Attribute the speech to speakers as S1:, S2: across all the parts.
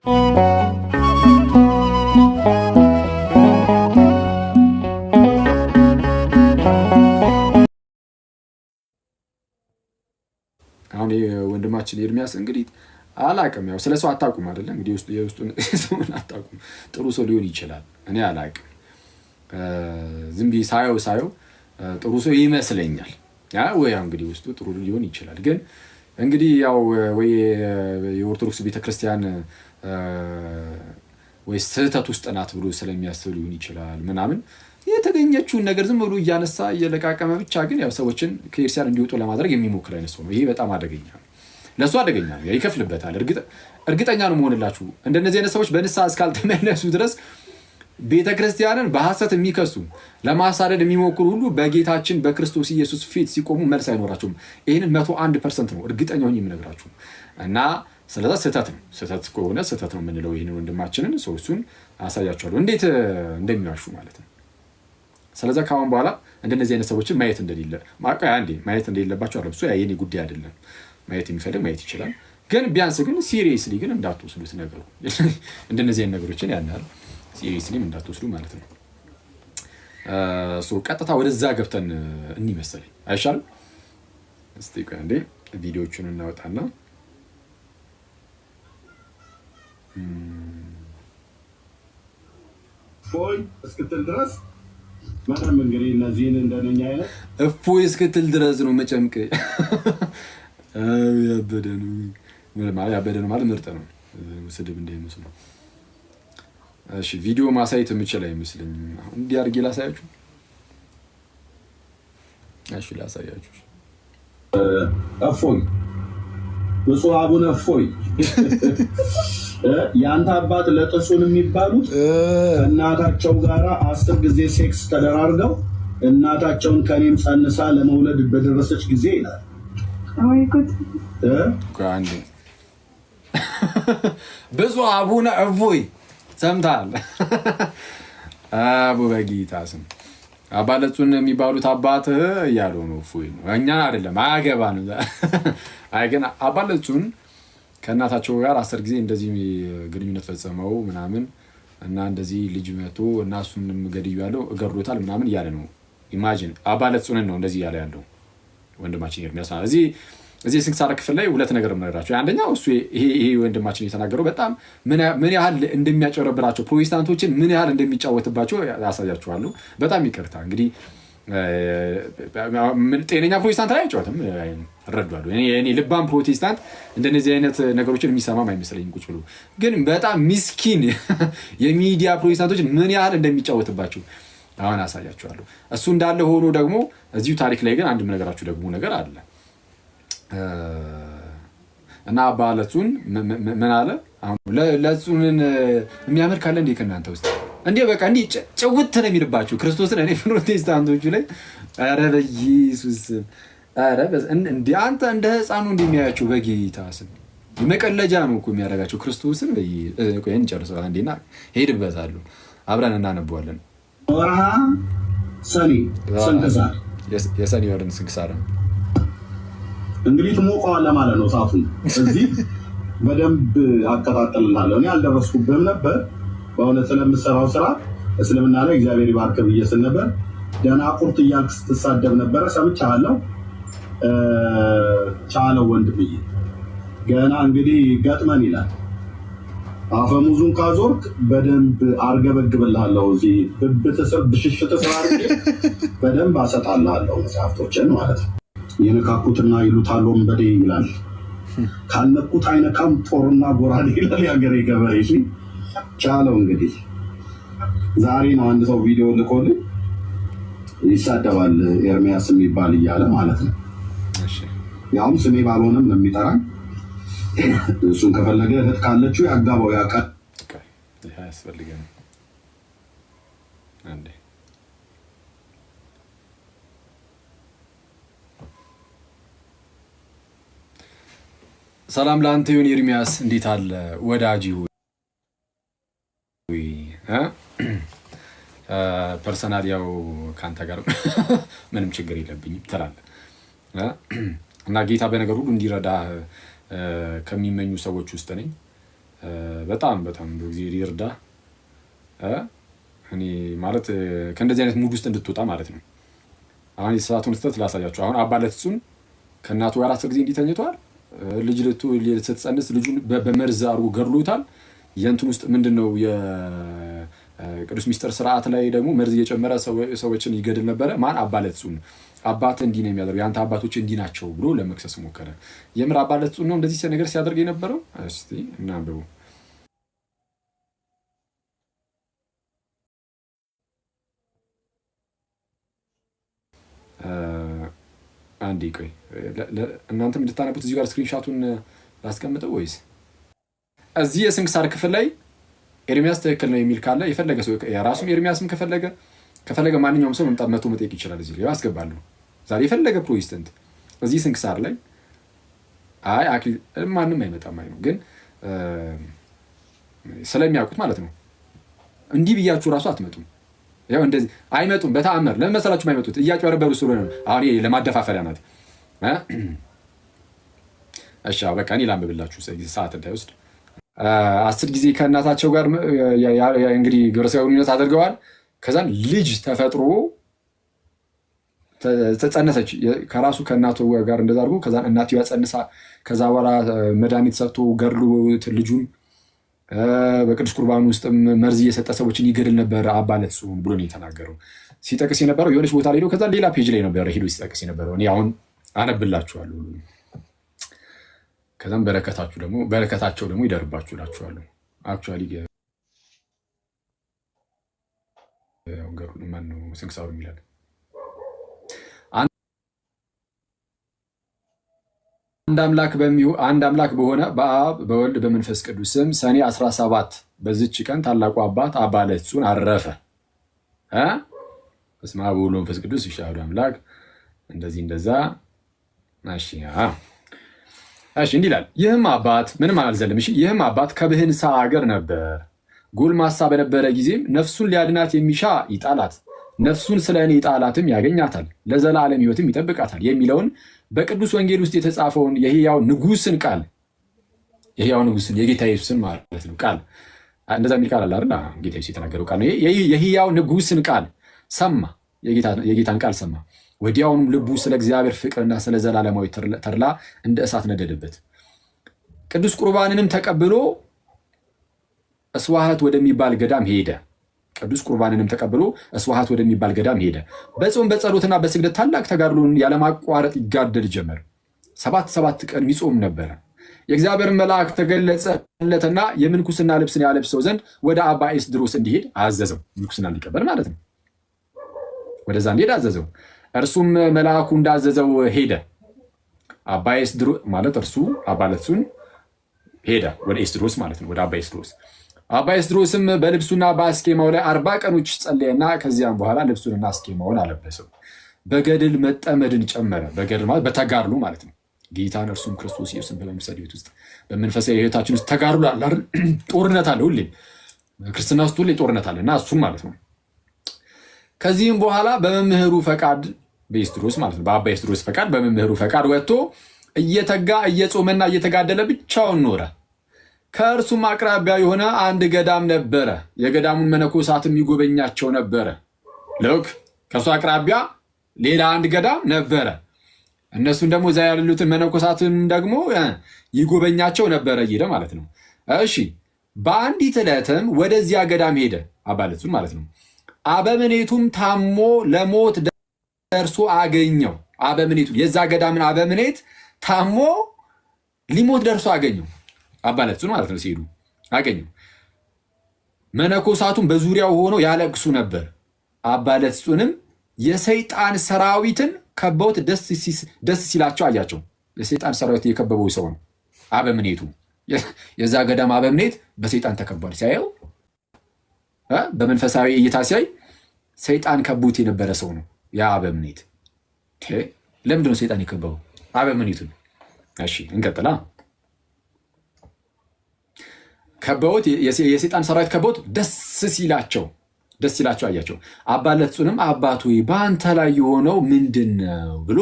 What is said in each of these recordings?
S1: አሁን ወንድማችን ኤርሚያስ እንግዲህ አላቅም፣ ያው ስለሰው አታውቁም አይደለ? እንግዲህ የውስጡን ሰውን አታውቁም። ጥሩ ሰው ሊሆን ይችላል፣ እኔ አላቅም። ዝም ብዬ ሳየው ጥሩ ሰው ይመስለኛል። ወይ እንግዲህ ውስጡ ጥሩ ሊሆን ይችላል። ግን እንግዲህ ያው ወይ የኦርቶዶክስ ቤተክርስቲያን ወይ ስህተት ውስጥ ናት ብሎ ስለሚያስብ ሊሆን ይችላል ምናምን የተገኘችውን ነገር ዝም ብሎ እያነሳ እየለቃቀመ ብቻ ግን ያው ሰዎችን ከክርስቲያን እንዲወጡ ለማድረግ የሚሞክር አይነት ሰው ነው። ይሄ በጣም አደገኛ ነው፣ ለሱ አደገኛ ነው። ይከፍልበታል። እርግጠኛ ነው መሆንላችሁ እንደነዚህ አይነት ሰዎች በንስሐ እስካልተመለሱ ድረስ ቤተክርስቲያንን በሐሰት የሚከሱ ለማሳደድ የሚሞክሩ ሁሉ በጌታችን በክርስቶስ ኢየሱስ ፊት ሲቆሙ መልስ አይኖራቸውም። ይህንን 101% ነው እርግጠኛ ሆኜ የምነግራችሁ እና ስለዛ ስህተት ነው። ስህተት ከሆነ ስህተት ነው የምንለው ይህንን ወንድማችንን እሱን አሳያችኋለሁ እንዴት እንደሚዋሹ ማለት ነው። ስለዛ ከአሁን በኋላ እንደነዚህ አይነት ሰዎችን ማየት እንደሌለባቸው አለ። እሱ የኔ ጉዳይ አይደለም። ማየት የሚፈልግ ማየት ይችላል። ግን ቢያንስ ግን ሲሪየስሊ ግን እንዳትወስዱት ነገሩ እንደነዚህ አይነት ነገሮችን ያናል ሲሪየስሊ እንዳትወስዱ ማለት ነው። ቀጥታ ወደዛ ገብተን እንመሰለኝ አይሻልም? እስቲ ቆይ አንዴ ቪዲዮቹን እናወጣና
S2: ፎይ እስክትል ድረስ በጣም እንግዲህ እነዚህን እንደነኛ አይነት
S1: እፎይ እስክትል ድረስ ነው መጨምቅ። ያበደ ነው ማለት ምርጥ ነው። ስድብ እንዳይመስል ነው። እሺ ቪዲዮ ማሳየት የምችል አይመስለኝም። አሁን እንዲህ አድርጌ ላሳያችሁ። እሺ ላሳያችሁ።
S2: እፎይ ብፁዕ አቡነ እፎይ የአንተ አባት ለጥሱን የሚባሉት እናታቸው ጋራ 10 ጊዜ ሴክስ ተደራርገው እናታቸውን ከኔም ጸንሳ ለመውለድ በደረሰች ጊዜ ይላል።
S1: ብፁዕ አቡነ እፎይ ሰምታል። አቡ በጌታ ስም አባ ለጥሱን የሚባሉት አባትህ እያሉ ነው። እፎይ ነው እኛ አይደለም አያገባን። አይ ግን አባ ለጥሱን ከእናታቸው ጋር 10 ጊዜ እንደዚህ ግንኙነት ፈጸመው ምናምን እና እንደዚህ ልጅ መቶ እና እሱንም ገድያለሁ እገድሎታል ምናምን እያለ ነው። ኢማጂን አባ ለጥሱን ነው እንደዚህ እያለ ያለው ወንድማችን ኤርሚያስ። እዚህ ስንክሳር ክፍል ላይ ሁለት ነገር ምነግራቸው። አንደኛው እሱ ይሄ ወንድማችን የተናገረው በጣም ምን ያህል እንደሚያጨረብራቸው ፕሮቴስታንቶችን ምን ያህል እንደሚጫወትባቸው ያሳያችኋለሁ። በጣም ይቅርታ እንግዲህ ጤነኛ ፕሮቴስታንት ላይ አይጫወትም እረዳለሁ። እኔ ልባም ፕሮቴስታንት እንደነዚህ አይነት ነገሮችን የሚሰማም አይመስለኝም። ቁጭ ብሎ ግን በጣም ሚስኪን የሚዲያ ፕሮቴስታንቶችን ምን ያህል እንደሚጫወትባቸው አሁን አሳያችኋለሁ። እሱ እንዳለ ሆኖ ደግሞ እዚሁ ታሪክ ላይ ግን አንድ ነገራችሁ ደግሞ ነገር አለ እና አባ ለጥሱን ምን አለ? አሁን ለጥሱንን የሚያምር ካለ እንዴ ከእናንተ ውስጥ እንዴ በቃ እንዴ ጭውት ነው የሚልባችሁ ክርስቶስን እኔ ፕሮቴስታንቶቹ ላይ ኧረ በኢየሱስ ኧረ እንዴ አንተ እንደ ህፃኑ እንደሚያያቸው በጌታ ስም መቀለጃ ነው እኮ የሚያደርጋቸው ክርስቶስን። ቆይ እንጨርሰው አንዴና ሄድበታለሁ አብረን እናነበዋለን።
S2: ወርሃ ሰኔ ስንክሳር
S1: የሰኔ ወርን ስንክሳር
S2: እንግዲህ ትሞቀዋለህ ማለት ነው። ሰዓቱን እዚህ በደንብ አቀጣጥልላለሁ። እኔ አልደረስኩብህም ነበር በእውነት ስለምሰራው ስራ እስልምና ላይ እግዚአብሔር ይባርክ ብዬ ስል ነበር። ደናቁርት እያልክ ስትሳደብ ነበረ ሰምቻለሁ። ቻለው ወንድምዬ ገና እንግዲህ ገጥመን ይላል። አፈሙዙን ካዞርክ በደንብ አርገበግብልሃለሁ። እዚህ ብብት ስር ብሽሽት ስራ አድርጌ በደንብ አሰጣልሃለሁ መጽሐፍቶችን ማለት ነው። የነካኩትና ይሉታል ወንበዴ ይላል። ካልነኩት አይነካም ጦርና ጎራዴ ይላል ያገሬ ገበሬ። ቻለው እንግዲህ ዛሬ ነው አንድ ሰው ቪዲዮ ልኮልኝ ይሳደባል ኤርሚያስ የሚባል እያለ ማለት ነው። ያውም ስሜ ባልሆነም ነው የሚጠራኝ። እሱን ከፈለገ እህት ካለችው ያጋባው ያቃል
S1: ያስፈልገን አንዴ ሰላም ለአንተ ይሁን ኤርሚያስ፣ እንዴት አለ ወዳጅ? ፐርሰናል ያው ካንተ ጋር ምንም ችግር የለብኝም ትላለህ እና ጌታ በነገር ሁሉ እንዲረዳ ከሚመኙ ሰዎች ውስጥ ነኝ። በጣም በጣም በጊዜ ይርዳ። እኔ ማለት ከእንደዚህ አይነት ሙድ ውስጥ እንድትወጣ ማለት ነው። አሁን የተሳሳተውን ስህተት ላሳያችሁ። አሁን አባ ለትጹን ከእናቱ ጋር 10 ጊዜ እንዲተኝተዋል። ልጅ ስትጸንስ ልጁን በመርዝ አድርጎ ገድሎታል። የእንትን ውስጥ ምንድነው የቅዱስ ሚስጥር ስርዓት ላይ ደግሞ መርዝ እየጨመረ ሰዎችን ይገድል ነበረ። ማን? አባ ለትጹን። አባት እንዲህ ነው የሚያደርገው፣ የአንተ አባቶች እንዲህ ናቸው ብሎ ለመክሰስ ሞከረ። የምር አባ ለትጹን ነው እንደዚህ ነገር ሲያደርግ የነበረው? እስቲ እናንብቡ። አንዴ ቆይ እናንተም እንድታነቡት እዚህ ጋር ስክሪንሻቱን ላስቀምጠው ወይስ እዚህ የስንክሳር ክፍል ላይ ኤርሚያስ ትክክል ነው የሚል ካለ የፈለገ ሰው የራሱም ኤርሚያስም ከፈለገ ማንኛውም ሰው መምጣት መቶ መጠየቅ ይችላል። እዚህ ላይ አስገባለሁ። ዛሬ የፈለገ ፕሮቴስታንት እዚህ ስንክሳር ላይ አይ አክሊል ማንም አይመጣም ነው ግን ስለሚያውቁት ማለት ነው። እንዲህ ብያችሁ ራሱ አትመጡም። ያው እንደዚህ አይመጡም በተአምር። ለምን መሰላችሁ አይመጡት? እያጭበረበሩ ስለሆነ ነው። አሁን ለማደፋፈሪያ ናት። እሺ በቃ እኔ ላንብብላችሁ ሰዓት እንዳይወስድ። 10 ጊዜ ከእናታቸው ጋር እንግዲህ ግብረ ሥጋ ግንኙነት አድርገዋል። ከዛን ልጅ ተፈጥሮ ተጸነሰች። ከራሱ ከእናቱ ጋር እንደዛ አድርጎ ከዛን እናትየዋ ጸንሳ ከዛ በኋላ መድኃኒት ሰጥቶ ገድሎ ልጁን በቅዱስ ቁርባን ውስጥም መርዝ እየሰጠ ሰዎችን ይገድል ነበር አባ ለትጹን ብሎ ነው የተናገረው። ሲጠቅስ የነበረው የሆነች ቦታ ላይ ከዛ ሌላ ፔጅ ላይ ነበር ሄዶ ሲጠቅስ የነበረው። እኔ አሁን አነብላችኋለሁ። ከዛም በረከታቸው ደግሞ ይደርባችሁ እላችኋለሁ። አክቹዋሊ ማነው ስንክሳሩ የሚላል አንድ አምላክ በሆነ በአብ በወልድ በመንፈስ ቅዱስ ስም ሰኔ 17 በዚች ቀን ታላቁ አባት አባ ለትጹን አረፈ። በስመ አብ ወወልድ ወመንፈስ ቅዱስ አሐዱ አምላክ እንደዚህ እንደዛ። እሺ እንዲህ ይላል። ይህም አባት ምንም አልዘለም። እሺ ይህም አባት ከብህንሳ ሀገር ነበር። ጎልማሳ በነበረ ጊዜም ነፍሱን ሊያድናት የሚሻ ይጣላት፣ ነፍሱን ስለ እኔ ይጣላትም ያገኛታል፣ ለዘላለም ሕይወትም ይጠብቃታል የሚለውን በቅዱስ ወንጌል ውስጥ የተጻፈውን የሕያው ንጉሥን ቃል የሕያው ንጉሥን የጌታ ኢየሱስን ማለት ነው ቃል እንደዛ የሚል ቃል አለ አይደል? ጌታ ኢየሱስ የተናገረው ቃል ነው። የሕያው ንጉሥን ቃል ሰማ፣ የጌታን ቃል ሰማ። ወዲያውኑም ልቡ ስለ እግዚአብሔር ፍቅርና ስለ ዘላለማዊ ተድላ እንደ እሳት ነደደበት። ቅዱስ ቁርባንንም ተቀብሎ እስዋሃት ወደሚባል ገዳም ሄደ። በጾም በጸሎትና በስግደት ታላቅ ተጋድሎን ያለማቋረጥ ይጋደል ጀመር። 7 ቀን ይጾም ነበረ። የእግዚአብሔር መልአክ ተገለጸለትና የምንኩስና ልብስን ያለብሰው ዘንድ ወደ አባ ኤስድሮስ እንዲሄድ አዘዘው። ምንኩስና ሊቀበል ማለት ነው። ወደዛ እንዲሄድ አዘዘው። እርሱም መልአኩ እንዳዘዘው ሄደ። አባ ኤስድሮስ ማለት እርሱ አባ ለትጹን ሄደ ወደ ኤስድሮስ ማለት ነው፣ ወደ አባ ኤስድሮስ። አባ ኤስድሮስም በልብሱና በአስኬማው ላይ 40 ቀኖች ጸለየና ከዚያም በኋላ ልብሱንና አስኬማውን አለበሰው። በገድል መጠመድን ጨመረ። በገድል ማለት በተጋድሎ ማለት ነው። ጌታን እርሱም ክርስቶስ ኢየሱስን በመምሰል ሕይወት ውስጥ በመንፈሳዊ ሕይወታችን ውስጥ ተጋድሎ አለ አይደል? ጦርነት አለ። ሁሌ ክርስትና ውስጥ ሁሌ ጦርነት አለ እና እሱም ማለት ነው። ከዚህም በኋላ በመምህሩ ፈቃድ በኤስድሮስ ማለት ነው፣ በአባ ኤስድሮስ ፈቃድ በመምህሩ ፈቃድ ወጥቶ እየተጋ እየጾመና እየተጋደለ ብቻውን ኖረ። ከእርሱም አቅራቢያ የሆነ አንድ ገዳም ነበረ። የገዳሙን መነኮሳትም ይጎበኛቸው ነበረ። ልክ ከእርሱ አቅራቢያ ሌላ አንድ ገዳም ነበረ። እነሱን ደግሞ እዛ ያሉትን መነኮሳትን ደግሞ ይጎበኛቸው ነበረ እየሄደ ማለት ነው። እሺ በአንዲት ዕለትም ወደዚያ ገዳም ሄደ፣ አባ ለትጹን ማለት ነው። አበምኔቱም ታሞ ለሞት ደርሶ አገኘው። አበምኔቱ የዛ ገዳምን አበምኔት ታሞ ሊሞት ደርሶ አገኘው፣ አባ ለትጹን ማለት ነው። ሲሄዱ አገኘው። መነኮሳቱም በዙሪያው ሆነው ያለቅሱ ነበር። አባ ለትጹንም የሰይጣን ሰራዊትን ከበውት ደስ ሲላቸው አያቸው። የሰይጣን ሰራዊት የከበበው ሰው ነው አበምኔቱ። የዛ ገዳም አበምኔት በሰይጣን ተከቧል። ሲያየው በመንፈሳዊ እይታ ሲያይ ሰይጣን ከቦት የነበረ ሰው ነው ያ አበምኔት። ለምንድን ነው ሰይጣን የከበበው አበምኔቱን? እሺ እንቀጥላ። ከበውት የሰይጣን ሰራዊት ከበውት ደስ ሲላቸው አያቸው። አባ ለትጹንም አባቱ በአንተ ላይ የሆነው ምንድን ነው ብሎ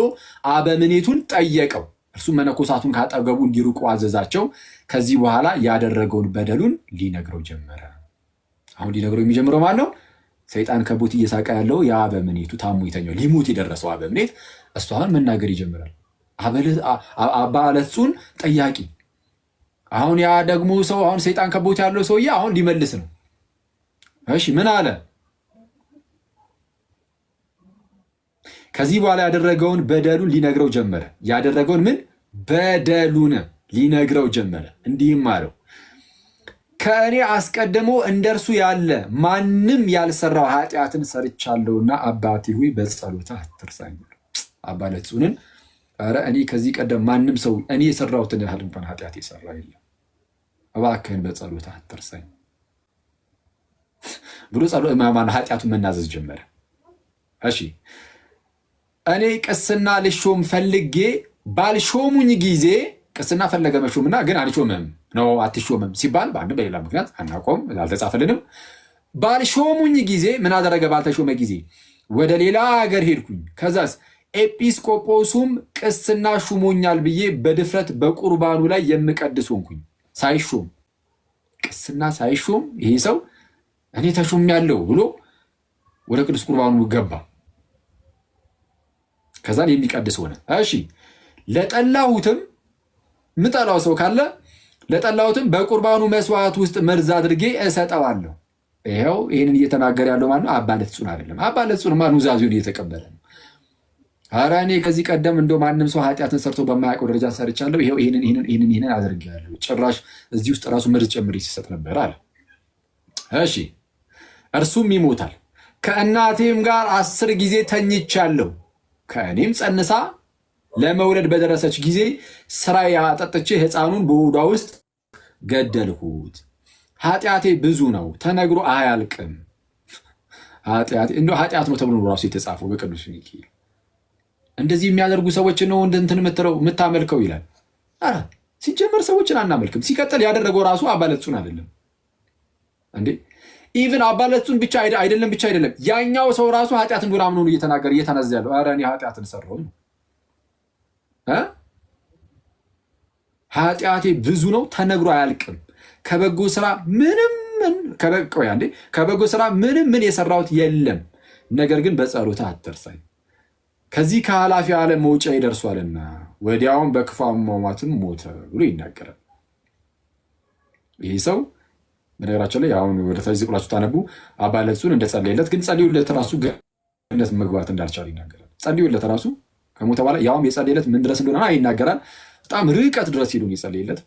S1: አበምኔቱን ጠየቀው። እርሱም መነኮሳቱን ካጠገቡ እንዲርቁ አዘዛቸው። ከዚህ በኋላ ያደረገውን በደሉን ሊነግረው ጀመረ። አሁን ሊነግረው የሚጀምረው ማን ነው? ሰይጣን ከቦት እየሳቀ ያለው ያ አበምኔቱ ታሞ የተኛው ሊሞት የደረሰው አበምኔት እሱ አሁን መናገር ይጀምራል። አባ አለጹን ጠያቂ። አሁን ያ ደግሞ ሰው አሁን ሰይጣን ከቦት ያለው ሰውዬ አሁን ሊመልስ ነው። እሺ ምን አለ? ከዚህ በኋላ ያደረገውን በደሉን ሊነግረው ጀመረ። ያደረገውን ምን? በደሉን ሊነግረው ጀመረ። እንዲህም አለው ከእኔ አስቀድሞ እንደርሱ ያለ ማንም ያልሰራው ኃጢአትን ሰርቻለሁና አባቴ ሆይ በጸሎትህ አትርሳኝ። አባ አለጹንን ኧረ እኔ ከዚህ ቀደም ማንም ሰው እኔ የሰራሁትን ያህል እንኳን ኃጢአት የሰራ የለም፣ እባክህን በጸሎትህ አትርሳኝ ብሎ ኃጢአቱን መናዘዝ ጀመረ። እሺ እኔ ቅስና ልሾም ፈልጌ ባልሾሙኝ ጊዜ ቅስና ፈለገ መሾምና ግን አልሾምም ነው አትሾምም ሲባል በአንድ በሌላ ምክንያት አናቆም አልተጻፈልንም። ባልሾሙኝ ጊዜ ምን አደረገ? ባልተሾመ ጊዜ ወደ ሌላ ሀገር ሄድኩኝ። ከዛስ ኤጲስቆጶሱም ቅስና ሹሞኛል ብዬ በድፍረት በቁርባኑ ላይ የምቀድስ ሆንኩኝ። ሳይሾም ቅስና ሳይሾም ይሄ ሰው እኔ ተሾሜያለሁ ብሎ ወደ ቅዱስ ቁርባኑ ገባ። ከዛን የሚቀድስ ሆነ። እሺ ለጠላሁትም ምጠላው ሰው ካለ ለጠላሁትም በቁርባኑ መስዋዕት ውስጥ መርዝ አድርጌ እሰጠዋለሁ። ይኸው ይህንን እየተናገረ ያለው ማነው? አባ አለጹን አይደለም። አባ አለጹን ኑዛዜውን እየተቀበለ ነው። ኧረ እኔ ከዚህ ቀደም እንደው ማንም ሰው ኃጢአትን ሰርቶ በማያውቀው ደረጃ ሰርቻለሁ፣ ይኸው ይህንን አድርጌያለሁ። ጭራሽ እዚህ ውስጥ ራሱ መርዝ ጨምሬ ሲሰጥ ነበር አለ። እሺ እርሱም ይሞታል። ከእናቴም ጋር 10 ጊዜ ተኝቻለሁ። ከእኔም ጸንሳ ለመውለድ በደረሰች ጊዜ ስራዬ አጠጥቼ ሕፃኑን በሆዷ ውስጥ ገደልሁት። ኃጢአቴ ብዙ ነው፣ ተነግሮ አያልቅም። ኃጢአት ነው ተብሎ ራሱ የተጻፈው በቅዱስ ሚካኤል። እንደዚህ የሚያደርጉ ሰዎችን ነው እንትን የምታመልከው ይላል። ኧረ ሲጀመር ሰዎችን አናመልክም። ሲቀጥል ያደረገው ራሱ አባ አለጹን አይደለም እንዴ? ኢቭን አባ አለጹን ብቻ አይደለም ያኛው ሰው ራሱ ኃጢአት እንደሆነ አምኖ እየተናገረ እየተነዘ ያለው ኧረ እኔ ኃጢአትን ሰራሁ ኃጢአቴ ብዙ ነው ተነግሮ አያልቅም። ከበጎ ስራ ምንም ምን የሰራሁት የለም። ነገር ግን በጸሎትህ አትርሳኝ፣ ከዚህ ከኃላፊ ዓለም መውጫ ይደርሷልና ወዲያውም በክፉ አሟሟትም ሞተ ብሎ ይናገራል። ይህ ሰው በነገራቸው ላይ አሁን ወደ ታች ዝቅ ብላችሁ ታነቡ አባ አለጹን እንደጸለየለት ግን ጸልዩለት ራሱ ገነት መግባት እንዳልቻለ ይናገራል። ጸልዩለት ራሱ ከሞተ በኋላ ያውም የጸለየለት ምን ድረስ እንደሆነ ይናገራል። በጣም ርቀት ድረስ ሄዱን የጸለየለት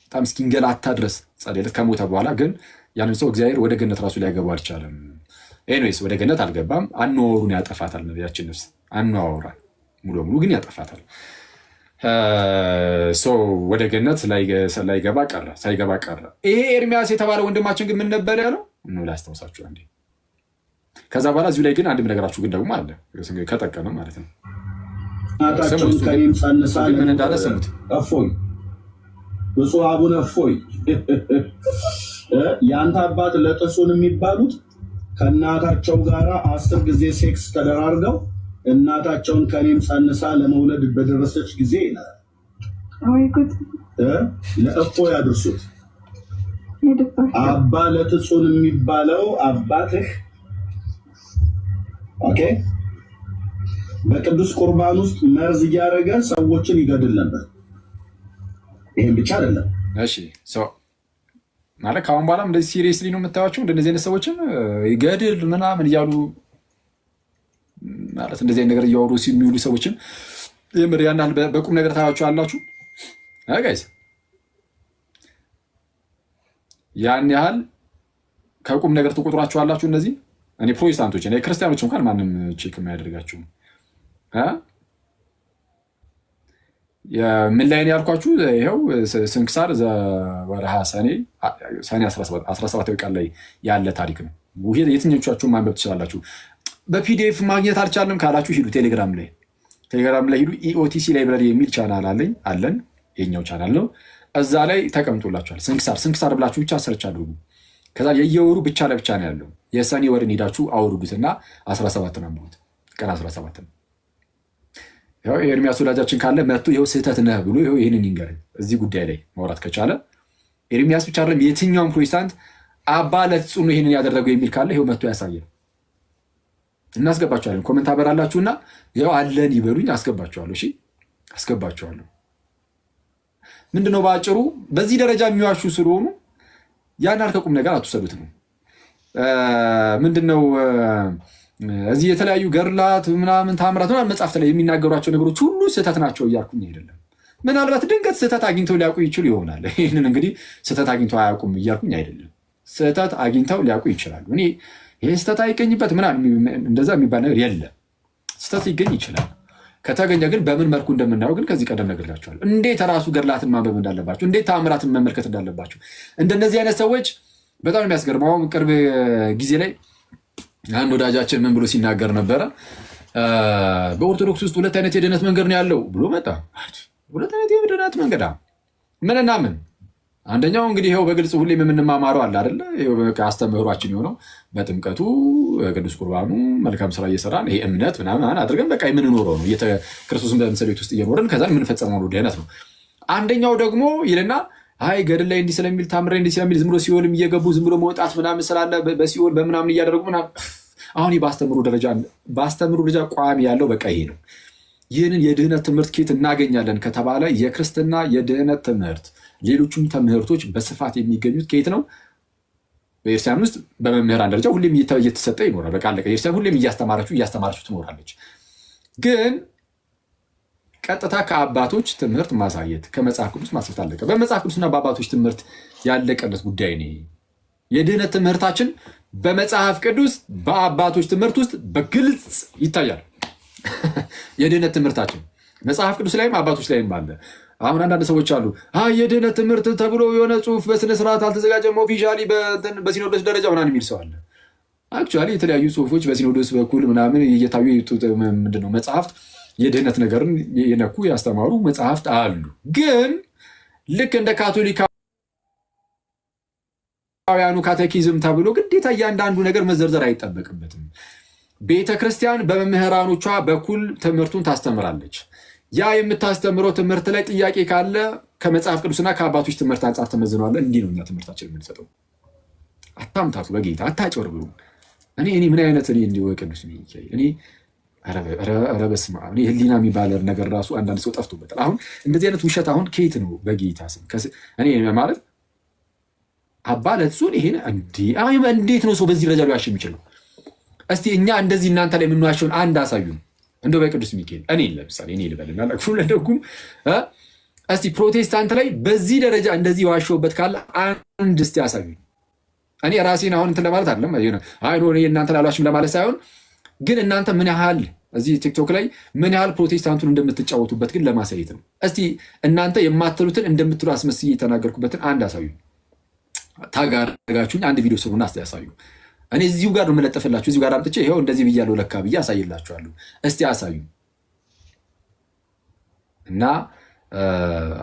S1: በጣም እስኪንገላታ ድረስ ጸለየለት። ከሞተ በኋላ ግን ያንን ሰው እግዚአብሔር ወደ ገነት ራሱ ሊያገባ አልቻለም። ኤኒዌይስ ወደ ገነት አልገባም። አኗኗሩን ያጠፋታል። ነቢያችን ነፍስ አኗኗራል ሙሉ በሙሉ ግን ያጠፋታል። ወደ ገነት ሳይገባ ቀረ። ይሄ ኤርሚያስ የተባለ ወንድማችን ግን ምን ነበር ያለው? ላስታውሳችሁ አንዴ። ከዛ በኋላ እዚሁ ላይ ግን አንድ ነገራችሁ ግን ደግሞ አለ ከጠቀመ ማለት ነው። ምን እንዳለ ስሙት።
S2: እፎይ ብፁዕ አቡነ እፎይ የአንተ አባት ለጥሱን የሚባሉት ከእናታቸው ጋር 10 ጊዜ ሴክስ ተደራርገው እናታቸውን ከኔም ጸንሳ ለመውለድ በደረሰች ጊዜ ይላል። ለእፎይ አድርሱት። አባ ለጥጹን የሚባለው አባትህ ኦኬ በቅዱስ ቁርባን ውስጥ መርዝ እያደረገ ሰዎችን ይገድል ነበር። ይህም ብቻ አይደለም።
S1: እሺ ማለት ከአሁን በኋላም እንደዚህ ሲሪየስሊ ነው የምታዩቸው እንደዚህ አይነት ሰዎችን ይገድል ምናምን እያሉ ማለት እንደዚህ አይነት ነገር እያወሩ የሚውሉ ሰዎችን የምር ያን ያህል በቁም ነገር ታያቸው አላችሁ ጋይስ? ያን ያህል ከቁም ነገር ትቆጥሯቸው አላችሁ? እነዚህ እኔ ፕሮቴስታንቶች እኔ ክርስቲያኖች እንኳን ማንም ቼክ የማያደርጋችሁም ምን ላይ ነው ያልኳችሁ? ይኸው ስንክሳር ወርሃ ሰኔ 17 ቀን ላይ ያለ ታሪክ ነው። የትኞቻችሁን ማንበብ ትችላላችሁ። በፒዲኤፍ ማግኘት አልቻለም ካላችሁ ሂዱ ቴሌግራም ላይ ሂዱ። ኢኦቲሲ ላይብራሪ የሚል ቻናል አለን። የኛው ቻናል ነው። እዛ ላይ ተቀምጦላችኋል። ስንክሳር ብላችሁ ብቻ ሰርች አድርጉ። ከዛ የየወሩ ብቻ ለብቻ ነው ያለው። የሰኔ ወርን ሄዳችሁ አውርዱትና 17 ነው ቀን 17 ነው። ያው ኤርሚያስ ወዳጃችን ካለ መጥቶ ይኸው ስህተት ነህ ብሎ ይኸው ይህንን ይንገረኝ። እዚህ ጉዳይ ላይ ማውራት ከቻለ ኤርሚያስ ብቻ አይደለም የትኛውም ፕሮቴስታንት አባ ለፍጹም ነው ይህንን ያደረገው የሚል ካለ ይኸው መጥቶ ያሳየን። እናስገባቸዋለን። ኮመንት አበራላችሁና ይኸው አለን ይበሉኝ፣ አስገባቸዋለሁ። እሺ አስገባቸዋለሁ። ምንድነው በአጭሩ በዚህ ደረጃ የሚዋሹ ስለሆኑ ያን አልከቁም ነገር አትውሰዱት ነው። ምንድነው እዚህ የተለያዩ ገድላት ምናምን ታምራት ምናምን መጽሐፍት ላይ የሚናገሯቸው ነገሮች ሁሉ ስህተት ናቸው እያልኩኝ አይደለም። ምናልባት ድንገት ስህተት አግኝተው ሊያውቁ ይችሉ ይሆናል። ይህንን እንግዲህ ስህተት አግኝተው አያውቁም እያልኩኝ አይደለም። ስህተት አግኝተው ሊያውቁ ይችላሉ። እኔ ይህ ስህተት አይገኝበት ምናምን እንደዛ የሚባል ነገር የለም። ስህተት ሊገኝ ይችላል። ከተገኘ ግን በምን መልኩ እንደምናየው ግን ከዚህ ቀደም ነግሬያቸዋለሁ። እንዴት ራሱ ገድላትን ማንበብ እንዳለባቸው፣ እንዴት ታምራትን መመልከት እንዳለባቸው። እንደነዚህ አይነት ሰዎች በጣም የሚያስገርመው አሁን ቅርብ ጊዜ ላይ አንድ ወዳጃችን ምን ብሎ ሲናገር ነበረ? በኦርቶዶክስ ውስጥ ሁለት አይነት የድህነት መንገድ ነው ያለው ብሎ መጣ። ሁለት አይነት የድህነት መንገድ ምንና ምን? አንደኛው እንግዲህ ይኸው በግልጽ ሁሌም የምንማማረው አለ አይደለ? አስተምህሯችን የሆነው በጥምቀቱ ቅዱስ ቁርባኑ መልካም ስራ እየሰራን ይሄ እምነት ምናምን አድርገን በቃ የምንኖረው ነው። ክርስቶስን በምሳሌ ቤት ውስጥ እየኖርን ከዛ የምንፈጸመው ነው ድህነት ነው። አንደኛው ደግሞ ይልና አይ ገድል ላይ እንዲህ ስለሚል ታምር እንዲህ ስለሚል ዝም ብሎ ሲኦልም እየገቡ ዝም ብሎ መውጣት ምናምን ስላለ በሲኦል በምናምን እያደረጉ ምናምን። አሁን በአስተምሩ ደረጃ ቋሚ ያለው በቃ ይሄ ነው። ይህንን የድህነት ትምህርት ኬት እናገኛለን ከተባለ የክርስትና የድህነት ትምህርት ሌሎቹም ትምህርቶች በስፋት የሚገኙት ከየት ነው? በኤርሲያን ውስጥ በመምህራን ደረጃ ሁሌም እየተሰጠ ይኖራል። በቃ አለቀ። ኤርሲያን ሁሌም እያስተማረችው ትኖራለች። ግን ቀጥታ ከአባቶች ትምህርት ማሳየት ከመጽሐፍ ቅዱስ ማስፈት አለቀ። በመጽሐፍ ቅዱስና በአባቶች ትምህርት ያለቀለት ጉዳይ ነው። የድህነት ትምህርታችን በመጽሐፍ ቅዱስ በአባቶች ትምህርት ውስጥ በግልጽ ይታያል። የድህነት ትምህርታችን መጽሐፍ ቅዱስ ላይም አባቶች ላይም አለ። አሁን አንዳንድ ሰዎች አሉ የድህነት ትምህርት ተብሎ የሆነ ጽሁፍ በስነስርዓት አልተዘጋጀም ኦፊሻሊ በሲኖዶስ ደረጃ ምናምን የሚል ሰው አለ። አክቹዋሊ የተለያዩ ጽሁፎች በሲኖዶስ በኩል ምናምን እየታዩ ምንድነው መጽሐፍት የድህነት ነገርን የነኩ ያስተማሩ መጽሐፍት አሉ። ግን ልክ እንደ ካቶሊካውያኑ ካቴኪዝም ተብሎ ግዴታ እያንዳንዱ ነገር መዘርዘር አይጠበቅበትም። ቤተክርስቲያን በመምህራኖቿ በኩል ትምህርቱን ታስተምራለች። ያ የምታስተምረው ትምህርት ላይ ጥያቄ ካለ ከመጽሐፍ ቅዱስና ከአባቶች ትምህርት አንጻር ተመዝነዋል። እንዲህ ነው እኛ ትምህርታችን የምንሰጠው። አታምታቱ፣ በጌታ አታጭበርብሩ። እኔ ምን አይነት እንዲሁ ቅዱስ እኔ ኧረ በስመ አብ ህሊና የሚባል ነገር ራሱ አንዳንድ ሰው ጠፍቶበታል። አሁን እንደዚህ አይነት ውሸት አሁን ከየት ነው? በጌታ ስም እኔ ማለት አባ ለትሱን ይሄን እንዴት ነው ሰው በዚህ ደረጃ ሊዋሽ የሚችለው? እስቲ እኛ እንደዚህ እናንተ ላይ የምንዋሸውን አንድ አሳዩን። እንደው በቅዱስ ሚካኤል እኔ ለምሳሌ እኔ ልበልና ለክፉ ለደጉም እስቲ ፕሮቴስታንት ላይ በዚህ ደረጃ እንደዚህ ዋሸውበት ካለ አንድ እስቲ አሳዩን። እኔ ራሴን አሁን እንትን ለማለት አይደለም እናንተ ላሏሽም ለማለት ሳይሆን ግን እናንተ ምን ያህል እዚህ ቲክቶክ ላይ ምን ያህል ፕሮቴስታንቱን እንደምትጫወቱበት ግን ለማሳየት ነው። እስቲ እናንተ የማትሉትን እንደምትሉ አስመስዬ የተናገርኩበትን አንድ አሳዩ። ታጋርጋችሁኝ አንድ ቪዲዮ ስሩና እስቲ ያሳዩ። እኔ እዚሁ ጋር ነው የምለጥፍላችሁ። እዚሁ ጋር አምጥቼ ይኸው እንደዚህ ብያለሁ ለካ ብዬ አሳይላችኋለሁ። እስቲ አሳዩ። እና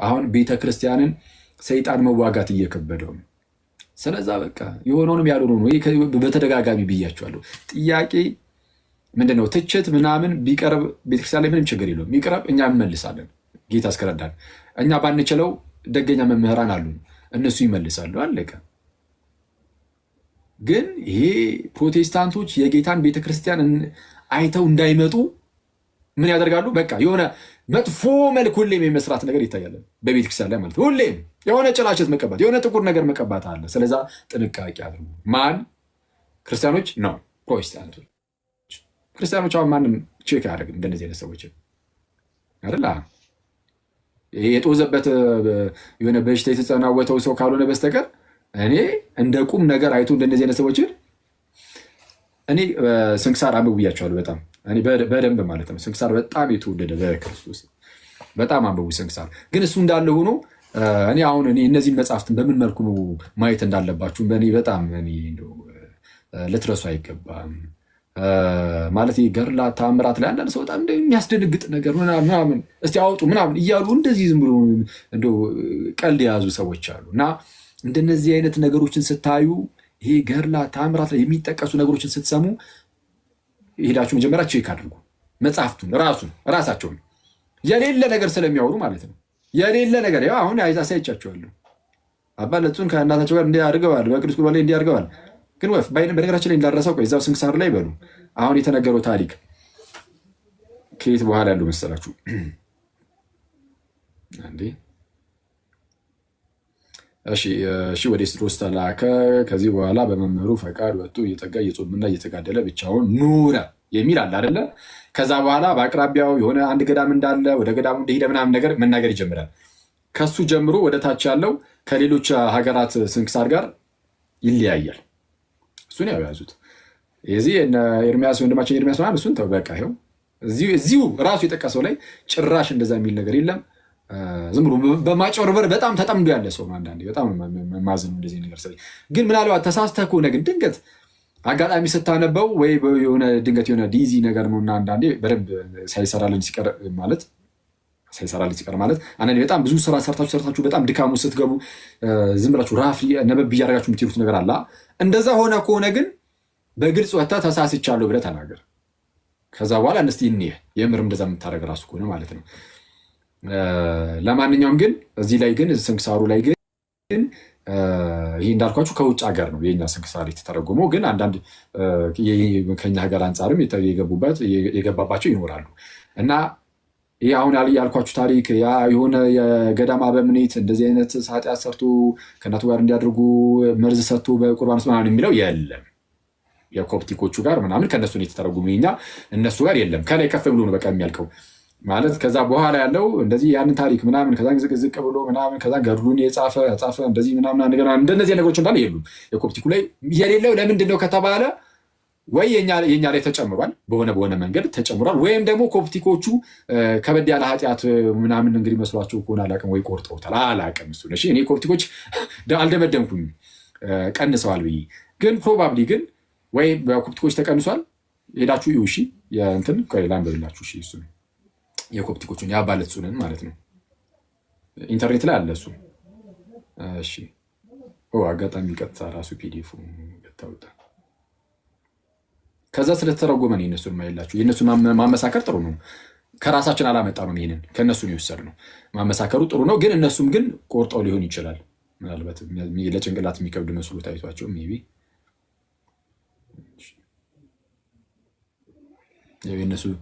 S1: አሁን ቤተክርስቲያንን ሰይጣን መዋጋት እየከበደው ነው። ስለዛ በቃ የሆነውንም ያልሆነው በተደጋጋሚ ብያችኋለሁ። ጥያቄ ምንድነው? ትችት ምናምን ቢቀርብ ቤተክርስቲያን ላይ ምንም ችግር የለውም። ይቅረብ፣ እኛ እንመልሳለን። ጌታ እስከረዳን እኛ ባንችለው ደገኛ መምህራን አሉን፣ እነሱ ይመልሳሉ። አለቀ። ግን ይሄ ፕሮቴስታንቶች የጌታን ቤተክርስቲያን አይተው እንዳይመጡ ምን ያደርጋሉ? በቃ የሆነ መጥፎ መልክ ሁሌም የመስራት ነገር ይታያል በቤተክርስቲያን ላይ ማለት ሁሌም የሆነ ጭላሸት መቀባት፣ የሆነ ጥቁር ነገር መቀባት አለ። ስለዛ ጥንቃቄ አድርጉ። ማን? ክርስቲያኖች ነው ፕሮቴስታንቶች። ክርስቲያኖች አሁን ማንም ቼክ አያደርግም እንደነዚህ አይነት ሰዎች አይደል? የጦዘበት የሆነ በሽታ የተጸናወተው ሰው ካልሆነ በስተቀር እኔ እንደ ቁም ነገር አይቶ እንደነዚህ አይነት ሰዎችን እኔ ስንክሳር አንብቡ ብያቸዋለሁ። በጣም እኔ በደንብ ማለት ነው። ስንክሳር በጣም የተወደደ በክርስቶስ በጣም አንብቡ ስንክሳር። ግን እሱ እንዳለ ሆኖ እኔ አሁን እነዚህን መጽሐፍትን በምን መልኩ ነው ማየት እንዳለባችሁ በእኔ በጣም ልትረሱ አይገባም። ማለት ገድላት ተአምራት ላይ አንዳንድ ሰው በጣም የሚያስደነግጥ ነገር ምናምን እስቲ አውጡ ምናምን እያሉ እንደዚህ ዝም ብሎ እንደው ቀልድ የያዙ ሰዎች አሉ። እና እንደነዚህ አይነት ነገሮችን ስታዩ ይሄ ገድላት ተአምራት ላይ የሚጠቀሱ ነገሮችን ስትሰሙ ሄዳችሁ መጀመሪያ ቼክ አድርጉ። መጽሐፍቱን ራሳቸውን የሌለ ነገር ስለሚያወሩ ማለት ነው። የሌለ ነገር ያው አሁን አሳይቻቸዋለሁ። አባ ለጹን ከእናታቸው ጋር እንዲህ አድርገዋል፣ በቅዱስ ቁርባን ላይ እንዲህ አድርገዋል። ግን ወፍ በነገራችን ላይ እንዳረሰው ቆይ እዛው ስንክሳር ላይ በሉ። አሁን የተነገረው ታሪክ ከየት በኋላ ያለው መሰላችሁ? አንዴ እሺ ወደ ኤስድሮስ ተላከ። ከዚህ በኋላ በመምህሩ ፈቃድ ወጥቶ እየተጋ እየጾምና እየተጋደለ ብቻውን ኑረ የሚል አለ አይደለ? ከዛ በኋላ በአቅራቢያው የሆነ አንድ ገዳም እንዳለ ወደ ገዳሙ እንደሄደ ምናምን ነገር መናገር ይጀምራል። ከሱ ጀምሮ ወደ ታች ያለው ከሌሎች ሀገራት ስንክሳር ጋር ይለያያል። እሱን ያው ያዙት። የዚህ ኤርሚያስ ወንድማችን ኤርሚያስ ምናምን እሱን ተው በቃ። ይኸው እዚሁ ራሱ የጠቀሰው ላይ ጭራሽ እንደዛ የሚል ነገር የለም። ዝም ብሎ በማጭበርበር በጣም ተጠምዶ ያለ ሰው አንዳንዴ በጣም ማዘን እንደዚህ ነገር ስለ ግን ምናልባት ተሳስተህ ከሆነ ግን ድንገት አጋጣሚ ስታነበው ወይ የሆነ ድንገት የሆነ ዲዚ ነገር ነውና አንዳንዴ በደንብ ሳይሰራልን ሲቀር ማለት አንዳንዴ በጣም ብዙ ስራ ሰርታችሁ በጣም ድካሙ ስትገቡ ዝም ብላችሁ ራፍ ነበብ እያደረጋችሁ የምትሉት ነገር አለ። እንደዛ ሆነ ከሆነ ግን በግልጽ ወጥተህ ተሳስቻለሁ ብለህ ተናገር። ከዛ በኋላ እስቲ እንየህ የምር እንደዛ የምታደርግ ራሱ ከሆነ ማለት ነው። ለማንኛውም ግን እዚህ ላይ ግን ስንክሳሩ ላይ ግን ይህ እንዳልኳችሁ ከውጭ ሀገር ነው የኛ ስንክሳር የተተረጎመው። ግን አንዳንድ ከኛ ሀገር አንጻርም የገባባቸው ይኖራሉ እና ይህ አሁን ያልኳችሁ ታሪክ ያ የሆነ የገዳም አበምኔት እንደዚህ አይነት ኃጢአት ሰርቶ ከእናቱ ጋር እንዲያደርጉ መርዝ ሰጥቶ በቁርባን ምናምን የሚለው የለም። የኮፕቲኮቹ ጋር ምናምን ከእነሱ ነው የተተረጎመው። የኛ እነሱ ጋር የለም። ከላይ ከፍ ብሎ ነው በቃ የሚያልቀው ማለት ከዛ በኋላ ያለው እንደዚህ ያንን ታሪክ ምናምን ከዛ ዝቅ ብሎ ምናምን ከዛ ገድሉን የጻፈ እንደዚህ ምናምን እንደነዚህ ነገሮች እንዳለ የሉም። የኮፕቲኩ ላይ የሌለው ለምንድን ነው ከተባለ ወይ የኛ ላይ ተጨምሯል፣ በሆነ መንገድ ተጨምሯል፣ ወይም ደግሞ ኮፕቲኮቹ ከበድ ያለ ኃጢአት ምናምን እንግዲህ መስሏቸው ከሆነ አላውቅም፣ ወይ ቆርጠውታል አላውቅም። እሱ እኔ ኮፕቲኮች አልደመደምኩኝ ቀንሰዋል ብዬ ግን ፕሮባብሊ ግን ወይ በኮፕቲኮች ተቀንሷል። ሄዳችሁ እዩ። እሺ የእንትን ሌላ አንበብላችሁ። እሺ እሱ የኮፕቲኮቹን ያባለት ሱንን ማለት ነው። ኢንተርኔት ላይ አለ እሱ። እሺ አጋጣሚ ቀጥታ ራሱ ፒዲኤፍ ገታውጣ ከዛ ስለተተረጎመ ነው የነሱን ማይላችሁ። የነሱን ማመሳከር ጥሩ ነው። ከራሳችን አላመጣ ነው። ይሄንን ከነሱ ነው የወሰድነው። ማመሳከሩ ጥሩ ነው፣ ግን እነሱም ግን ቆርጠው ሊሆን ይችላል። ምናልባት ለጭንቅላት የሚከብድ መስሎ ታይቷቸው ሜይ ቢ የነሱ ነው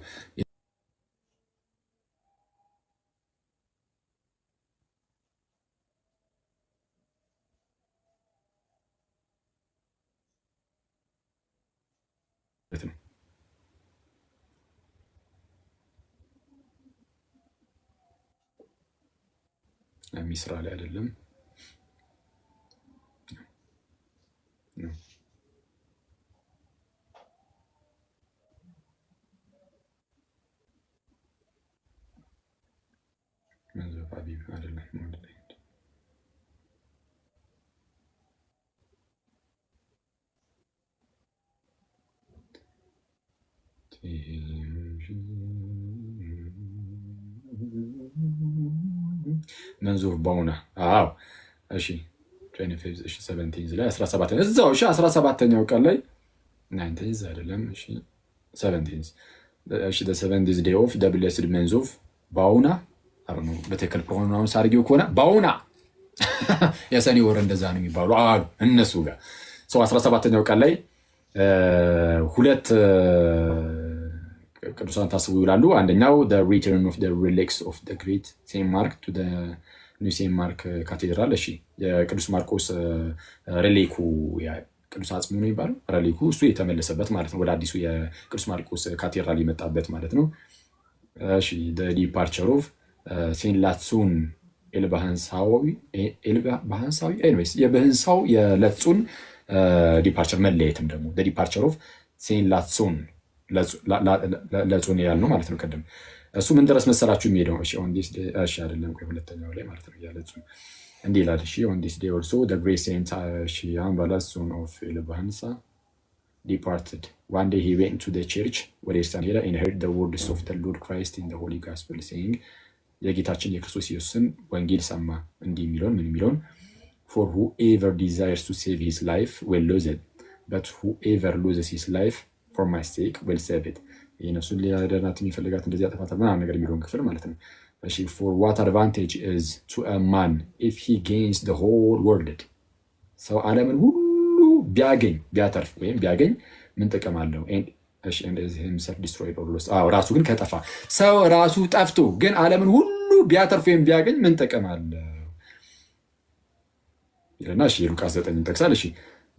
S1: ሚስራ ላይ አይደለም። መንዙር በሆነ እሺ 17 ላይ 17 እዛው 17ኛው ቀን ላይ 19 አይደለም 17 the day of the blessed መንዙር በአሁና በትክክል ፕሮናውንስ አድርጌው ከሆነ በአሁና የሰኔ ወር እንደዛ ነው የሚባሉ አሉ እነሱ ጋር 17ኛው ቀን ላይ ሁለት ቅዱሳን ታስቡ ይውላሉ። አንደኛው the return of the relics of the great Saint Mark to the new Saint Mark cathedral። እሺ የቅዱስ ማርቆስ ሬሊኩ ቅዱስ አጽሙ ነው የሚባለው ሬሊኩ እሱ የተመለሰበት ማለት ነው። ወደ አዲሱ የቅዱስ ማርቆስ ካቴድራል የመጣበት ማለት ነው። እሺ the departure of Saint ላትሱን ኤልባሃንሳዊ ኤኒዌይስ የበህንሳው የለጹን ዲፓርቸር መለየትም ደግሞ the departure of Saint ላትሱን ለጾን ያልነው ማለት ነው። ቀደም እሱ ምን ድረስ መሰላችሁ የሚሄደው? እሺ አይደለም ቆይ ሁለተኛው ላይ ማለት ነው ያለጹ እንዲህ ይላል። እሺ on this day also the great saint Ambalas son of Elbahansa departed. One day he went to the church where he ሄደ and heard the words of the Lord Christ in the Holy Gospel saying የጌታችን የክርስቶስ ኢየሱስን ወንጌል ሰማ እንዲህ የሚለውን ምን የሚለውን for whoever desires to save his life will lose it but whoever loses his life for my sake will save it. የነፍሱን ሊያደናት የሚፈልጋት እንደዚህ ያጠፋታል ምናምን ነገር የሚለውን ክፍል ማለት ነው። እሺ for what advantage is to a man if he gains the whole world ሰው ዓለምን ሁሉ ቢያገኝ ቢያተርፍ ወይም ቢያገኝ ምን ጥቅም አለው? himself destroyed or lost ራሱ ግን ከጠፋ ሰው ራሱ ጠፍቶ ግን ዓለምን ሁሉ ቢያተርፍ ወይም ቢያገኝ ምን ጥቅም አለው ይለና እሺ ሉቃስ 9 ጠቅሳል። እሺ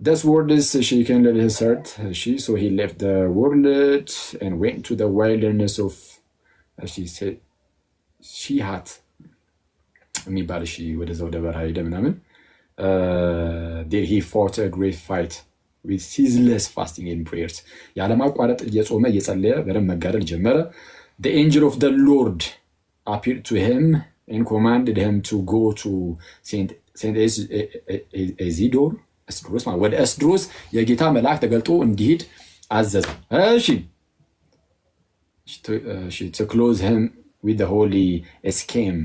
S1: this world is she can live his heart she so he left the world and went to the wilderness of she had የሚባል እሺ ወደዛው ደበራ ሄደ ምናምን there he fought a great fight with ceaseless fasting and prayers ያለማቋረጥ እየጾመ እየጸለየ በደንብ መጋደል ጀመረ። the angel of the Lord appeared to him and commanded him to go to Saint Isidore እስድሮስ ማለት ወደ እስድሮስ የጌታ መልአክ ተገልጦ እንዲሄድ አዘዘ። እሺ to close him with the holy scheme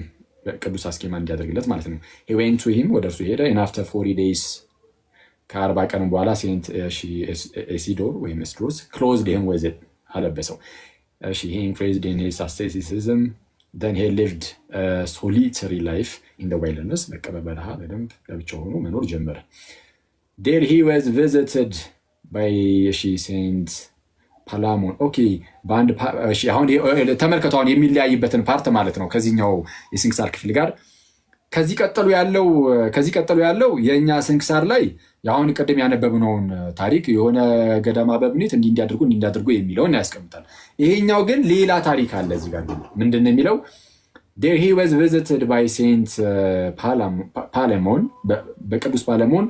S1: ቅዱስ አስኬማ እንዲያደርግለት ማለት ነው። he went to him ወደ እርሱ ሄደ and after 40 days ከ40 ቀን በኋላ ሴንት ኢሲዶር ወይም እስድሮስ closed him with it አለበሰው። he increased in his asceticism then he lived a solitary life in the wilderness በበረሃ በደንብ ለብቻው ሆኖ መኖር ጀመረ። there he was visited by Saint ፓላሞን ኦኬ በአንድ አሁን ተመልከቱ አሁን የሚለያይበትን ፓርት ማለት ነው ከዚህኛው የስንክሳር ክፍል ጋር ከዚህ ቀጥሎ ያለው የኛ ስንክሳር ላይ ያሁን ቅድም ያነበብነውን ታሪክ የሆነ ገዳማ በብኔት እንዲያደርጉ የሚለውን ያስቀምጣል። ይሄኛው ግን ሌላ ታሪክ አለ እዚህ ጋር ምንድነው የሚለው there he was visited by Saint ፓላሞን በቅዱስ ፓላሞን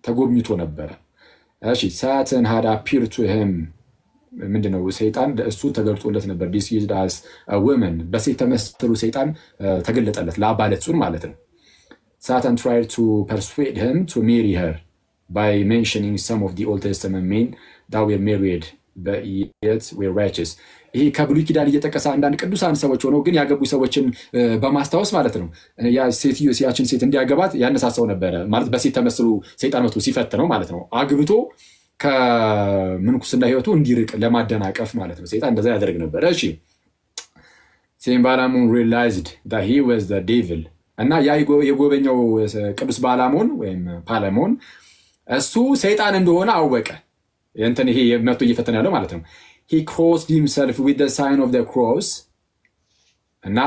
S1: ተጎብኝቶ ነበረ። እሺ Satan had appeared to him ምንድነው ሰይጣን እሱ ተገልጦለት ነበር disguised as a woman በሴት ተመስሎ ሰይጣን ተገለጠለት ለአባለጹን ማለት ነው። Satan tried to persuade him to marry her by mentioning some of the Old Testament men that were married but yet were righteous ይሄ ከብሉይ ኪዳን እየጠቀሰ አንዳንድ ቅዱሳን ሰዎች ሆነው ግን ያገቡ ሰዎችን በማስታወስ ማለት ነው ያ ሴትዮ ሲያችን ሴት እንዲያገባት ያነሳሳው ነበረ ማለት በሴት ተመስሎ ሰይጣን መጥቶ ሲፈትነው ማለት ነው አግብቶ ከምንኩስና ህይወቱ እንዲርቅ ለማደናቀፍ ማለት ነው ሰይጣን እንደዛ ያደርግ ነበር። እሺ Saint Balamon realized that he was the devil እና ያ የጎበኛው ቅዱስ ባላሞን ወይም ፓላሞን እሱ ሰይጣን እንደሆነ አወቀ። እንትን ይሄ መጥቶ እየፈተነ ያለው ማለት ነው he crossed himself with the sign of the cross እና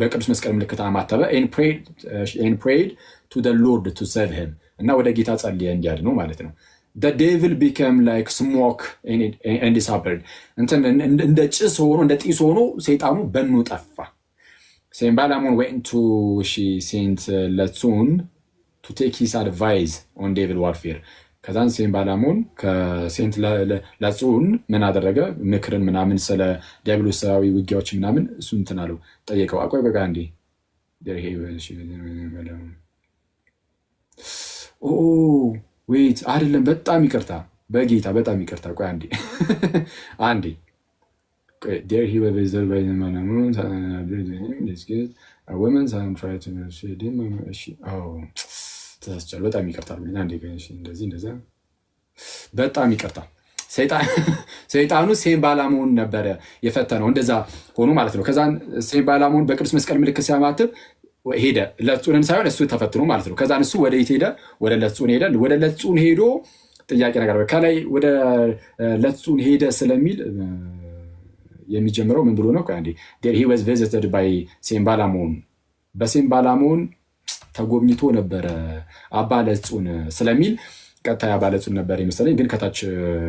S1: በቅዱስ መስቀል ምልክት አማተበ and prayed to the Lord to save him እና ወደ ጌታ ጸልየ እንዲያድነው ማለት ነው። the devil became like smoke and disappeared እንደ ጭስ ሆኖ እንደ ጢስ ሆኖ ሰይጣኑ በኑ ጠፋ። Saint Balamon went to Saint Latsun to take his advice on devil warfare ከዛን ሴንት ባላሞን ከሴንት ላጹን ምን አደረገ ምክርን ምናምን ስለ ዲያብሎሳዊ ውጊያዎች ምናምን እሱ እንትን አለው ጠየቀው። አቆይ በቃ እንዴ ዌይት አይደለም በጣም ይቅርታ በጌታ በጣም ይቅርታ ቆይ አንዴ there he was visited by the Balamon a woman and tried to persuade him ተስቻለ በጣም ይቅርታል ብለና እንደዚህ በጣም ይቅርታ ሰይጣኑ ሴንት ባላሞን ነበር የፈተነው እንደዛ ሆኖ ማለት ነው። ከዛን ሴንት ባላሞን በቅዱስ መስቀል ምልክት ሲያማትብ ሄደ ለጹንን ሳይሆን እሱ ተፈትኖ ማለት ነው። ከዛን እሱ ወደ የት ሄደ? ወደ ለጹን ሄዶ ጥያቄ ነገር ከላይ ወደ ለጹን ሄደ ስለሚል የሚጀምረው ምን ብሎ ነው? አንዴ there he was visited by Saint Balamon በሴንት ባላሞን ተጎብኝቶ ነበረ አባለጹን ስለሚል ቀጥታ አባለጹን ነበር ይመስለኝ ግን ከታች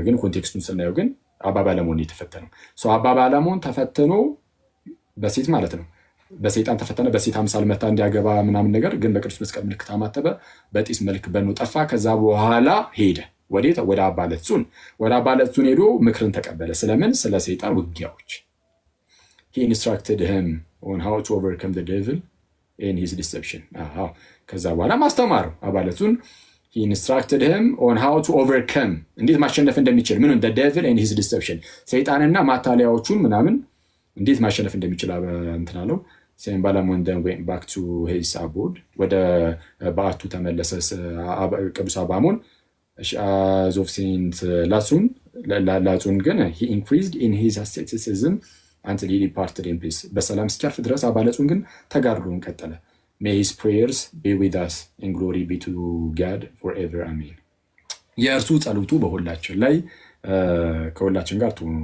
S1: ግን ኮንቴክስቱን ስናየው ግን አባባለሞን የተፈተነው አባባለሞን ተፈትኖ በሴት ማለት ነው በሰይጣን ተፈተነ በሴት አምሳል መታ እንዲያገባ ምናምን ነገር ግን በቅዱስ መስቀል ምልክት አማተበ በጢስ መልክ በኑ ጠፋ። ከዛ በኋላ ሄደ ወዴት? ወደ አባለጹን ሄዶ ምክርን ተቀበለ። ስለምን? ስለ ሰይጣን ውጊያዎች he instructed him on how to overcome the devil in his deception ከዛ በኋላ ማስተማረው አባለቱን he instructed him on how to overcome እንዴት ማሸነፍ እንደሚችል ምን the devil and his deception ሰይጣንና ማታለያዎቹን ምናምን እንዴት ማሸነፍ እንደሚችል እንትናለው። Saint Balamon then went back to his abode ወደ ባቱ ተመለሰ ቅዱስ አባሞን as of Saint ላጹን ግን he increased in his asceticism until he departed in peace በሰላም እስኪያርፍ ድረስ አባለጹን ግን ተጋድሎውን ቀጠለ። may his prayers be with us and glory be to God forever amen። የእርሱ ጸሎቱ በሁላችን ላይ ከሁላችን ጋር ትሁን።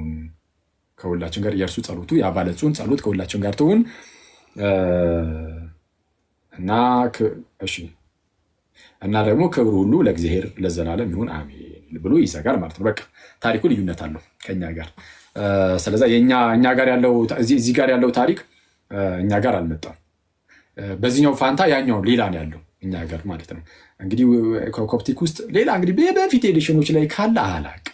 S1: ከሁላችን ጋር የእርሱ ጸሎቱ የአባለጹን ጸሎት ከሁላችን ጋር ትሁን እና እሺ እና ደግሞ ክብር ሁሉ ለእግዚአብሔር ለዘላለም ይሁን አሜን ብሎ ይዘጋል ማለት ነው። በቃ ታሪኩ ልዩነት አለው ከኛ ጋር። ስለዚህ እኛ ጋር ያለው እዚህ ጋር ያለው ታሪክ እኛ ጋር አልመጣም። በዚህኛው ፋንታ ያኛው ሌላ ነው ያለው እኛ ጋር ማለት ነው። እንግዲህ ኮፕቲክ ውስጥ ሌላ እንግዲህ በፊት ኤዲሽኖች ላይ ካለ አላቅም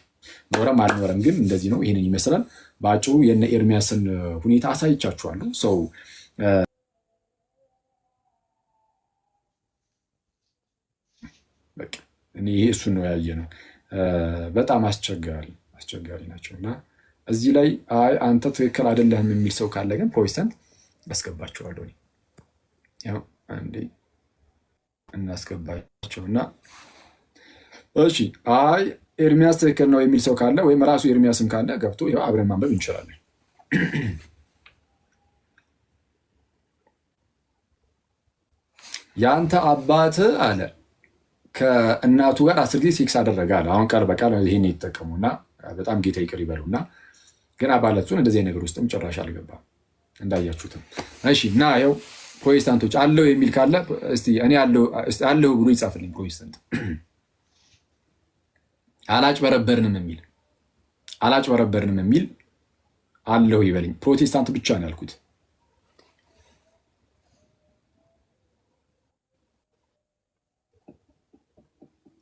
S1: ኖረም አልኖረም፣ ግን እንደዚህ ነው። ይህንን ይመስላል በአጭሩ የነ ኤርሚያስን ሁኔታ አሳይቻችኋለሁ። ሰው ይሄ እሱን ነው ያየ ነው። በጣም አስቸጋሪ ናቸው እና እዚህ ላይ አይ አንተ ትክክል አይደለህም የሚል ሰው ካለ ግን ፕሮቴስታንት አስገባቸዋለሁ። ያው አንዴ እናስገባቸውና እሺ አይ ኤርሚያስ ትክክል ነው የሚል ሰው ካለ ወይም ራሱ ኤርሚያስም ካለ ገብቶ ያው አብረን ማንበብ እንችላለን። ያንተ አባት አለ ከእናቱ ጋር 10 ጊዜ ሴክስ አደረገ አለ። አሁን ቃል በቃል ይሄን የተጠቀሙና በጣም ጌታ ይቅር ይበሉና ግን አባለጹን እንደዚህ ነገር ውስጥም ጭራሽ አልገባም እንዳያችሁትም። እሺ እና ያው ፕሮቴስታንቶች አለው የሚል ካለ እስቲ እኔ አለው ብሎ ይጻፍልኝ። ፕሮቴስታንት አላጭበረበርንም የሚል አለው ይበልኝ። ፕሮቴስታንት ብቻ ነው ያልኩት።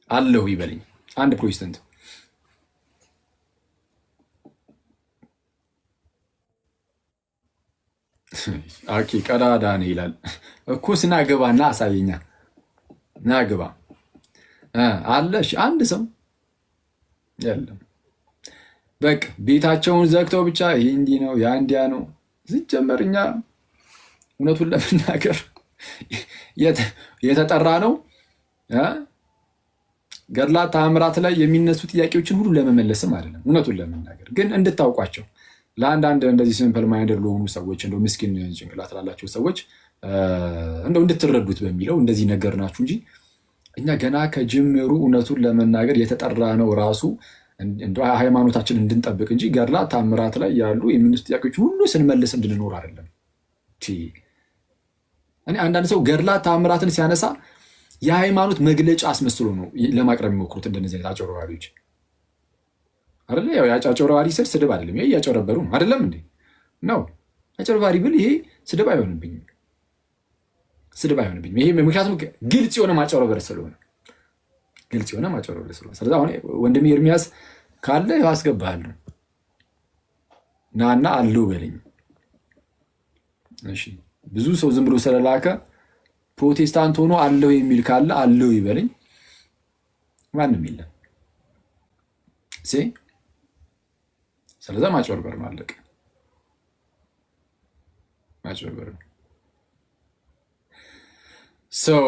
S1: አለው ይበልኝ አንድ ፕሮቴስታንት። ኦኬ ቀዳዳ ነው ይላል እኮ ስናገባና አሳየኛ ናግባ አለሽ አንድ ሰው የለም። በቃ ቤታቸውን ዘግተው ብቻ ይሄ እንዲህ ነው ያ እንዲያ ነው። ሲጀመር እኛ እውነቱን ለመናገር የተጠራ ነው ገድላት ተአምራት ላይ የሚነሱ ጥያቄዎችን ሁሉ ለመመለስም አይደለም። እውነቱን ለመናገር ግን እንድታውቋቸው ለአንዳንድ እንደዚህ ሲምፕል ማይንደር ለሆኑ ሰዎች እንደው ምስኪን ጭንቅላት ላላቸው ሰዎች እንደው እንድትረዱት በሚለው እንደዚህ ነገር ናችሁ እንጂ እኛ ገና ከጅምሩ እውነቱን ለመናገር የተጠራ ነው ራሱ እንደው ሃይማኖታችን እንድንጠብቅ እንጂ ገድላት ተአምራት ላይ ያሉ የሚነሱ ጥያቄዎችን ሁሉ ስንመልስ እንድንኖር አይደለም። እኔ አንዳንድ ሰው ገድላት ተአምራትን ሲያነሳ የሃይማኖት መግለጫ አስመስሎ ነው ለማቅረብ የሚሞክሩት። እንደነዚህ አይነት አጭበርባሪዎች አይደለ? ያው የአጭበርባሪ ስል ስድብ አይደለም፣ ይሄ እያጭበረበሩ ነው አይደለም እንዴ? ነው አጭበርባሪ ብል ይሄ ስድብ አይሆንብኝም፣ ይሄ ምክንያቱም ግልጽ የሆነ ማጭበርበር ስለሆነ ስለዚህ አሁን ወንድሜ ኤርሚያስ ካለ ያው አስገባሃለሁ ናና አለው በለኝ። እሺ ብዙ ሰው ዝም ብሎ ስለላከ ፕሮቴስታንት ሆኖ አለው የሚል ካለ አለው ይበለኝ። ማንም የለም። ስለዛ ማጭበርበር ነው፣ አለቀ። ማጭበርበር ነው።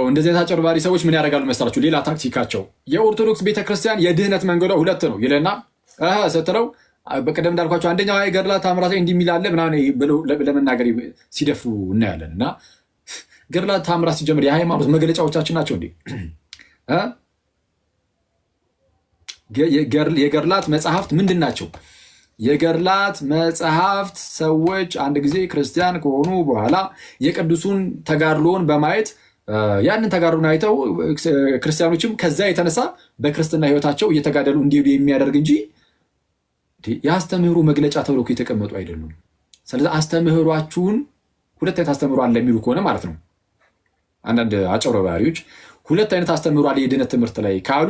S1: እንደዚህ አይነት አጭበርባሪ ሰዎች ምን ያደርጋሉ መሰላችሁ? ሌላ ታክቲካቸው የኦርቶዶክስ ቤተክርስቲያን የድህነት መንገዷ ሁለት ነው ይለና ስትለው በቀደም እንዳልኳቸው አንደኛው ገድላት ተአምራት እንዲህ የሚል አለ ምናምን ብለው ለመናገር ሲደፉ እናያለን። እና ገድላት ተአምራት ሲጀምር የሃይማኖት መግለጫዎቻችን ናቸው እንዴ? የገድላት መጽሐፍት ምንድን ናቸው? የገድላት መጽሐፍት ሰዎች አንድ ጊዜ ክርስቲያን ከሆኑ በኋላ የቅዱሱን ተጋድሎን በማየት ያንን ተጋድሎን አይተው ክርስቲያኖችም ከዛ የተነሳ በክርስትና ሕይወታቸው እየተጋደሉ እንዲሄዱ የሚያደርግ እንጂ የአስተምህሮ መግለጫ ተብሎ የተቀመጡ አይደሉም። ስለዚህ አስተምህሯችሁን ሁለት አይነት አስተምህሮ አለ የሚሉ ከሆነ ማለት ነው። አንዳንድ አጭበርባሪዎች ሁለት አይነት አስተምህሮ አለ የድነት ትምህርት ላይ ካሉ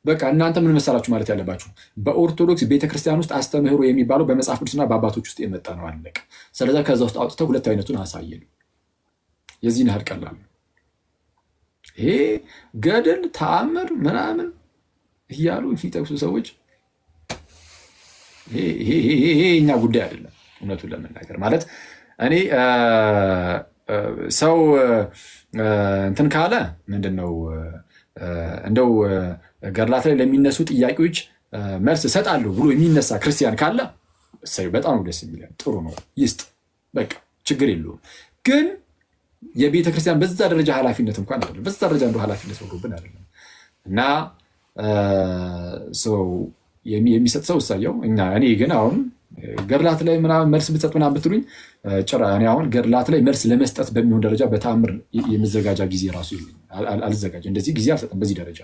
S1: በቃ እናንተ ምን መሰላችሁ ማለት ያለባችሁ በኦርቶዶክስ ቤተክርስቲያን ውስጥ አስተምህሮ የሚባለው በመጽሐፍ ቅዱስና በአባቶች ውስጥ የመጣ ነው፣ አለቀ። ስለዚህ ከዛ ውስጥ አውጥተው ሁለት አይነቱን አሳየን። የዚህን ያህል ቀላል ነው። ይሄ ገድል ተአምር ምናምን እያሉ የሚጠቅሱ ሰዎች ይሄ እኛ ጉዳይ አይደለም። እውነቱን ለመናገር ማለት እኔ ሰው እንትን ካለ ምንድን ነው እንደው ገድላት ላይ ለሚነሱ ጥያቄዎች መልስ እሰጣለሁ ብሎ የሚነሳ ክርስቲያን ካለ በጣም ነው ደስ የሚለን። ጥሩ ነው ይስጥ፣ በቃ ችግር የለውም። ግን የቤተ ክርስቲያን በዛ ደረጃ ኃላፊነት እንኳን አይደለም፣ በዛ ደረጃ እንደ ኃላፊነት ወርዶብን አይደለም። እና የሚሰጥ ሰው እሳየው። እኔ ግን አሁን ገድላት ላይ ምናምን መልስ ብትሰጥ ምናምን ብትሉኝ እኔ አሁን ገድላት ላይ መልስ ለመስጠት በሚሆን ደረጃ በተአምር የመዘጋጃ ጊዜ ራሱ አልዘጋጅም። እንደዚህ ጊዜ አልሰጥም። በዚህ ደረጃ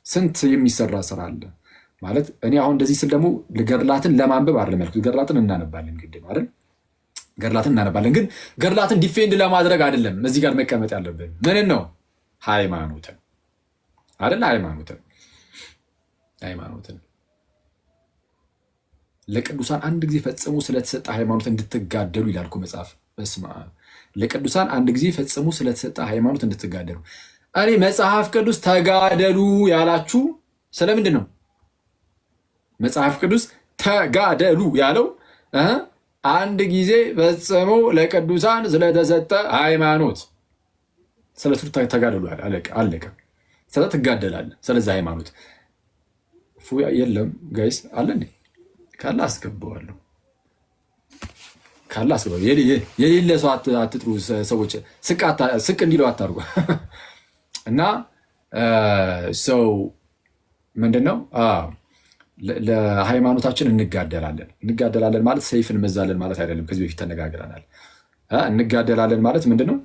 S1: ስንት የሚሰራ ስራ አለ ማለት። እኔ አሁን እንደዚህ ስል ደግሞ ገድላትን ለማንበብ አይደለም ያልኩት። ገድላትን እናነባለን ግድ አይደል? ገድላትን እናነባለን፣ ግን ገድላትን ዲፌንድ ለማድረግ አይደለም እዚህ ጋር መቀመጥ ያለብን። ምንን ነው? ሃይማኖትን አይደል? ሃይማኖትን ለቅዱሳን አንድ ጊዜ ፈጽሞ ስለተሰጠ ሃይማኖት እንድትጋደሉ ይላል እኮ መጽሐፍ። በስመ አብ። ለቅዱሳን አንድ ጊዜ ፈጽሞ ስለተሰጠ ሃይማኖት እንድትጋደሉ። እኔ መጽሐፍ ቅዱስ ተጋደሉ ያላችሁ ስለምንድን ነው? መጽሐፍ ቅዱስ ተጋደሉ ያለው አንድ ጊዜ ፈጽሞ ለቅዱሳን ስለተሰጠ ሃይማኖት ስለሱ ተጋደሉ አለቀ። ስለ ትጋደላለህ ስለዛ ሃይማኖት የለም ጋይስ አለ እንዴ? ካለ አስገባዋለሁ። የሌለ ሰው አትጥሩ። ሰዎች ስቅ እንዲለው አታርጉ። እና ሰው ምንድን ነው ለሃይማኖታችን እንጋደላለን ማለት ሰይፍ እንመዛለን ማለት አይደለም። ከዚህ በፊት ተነጋግረናል። እንጋደላለን ማለት ምንድን ነው?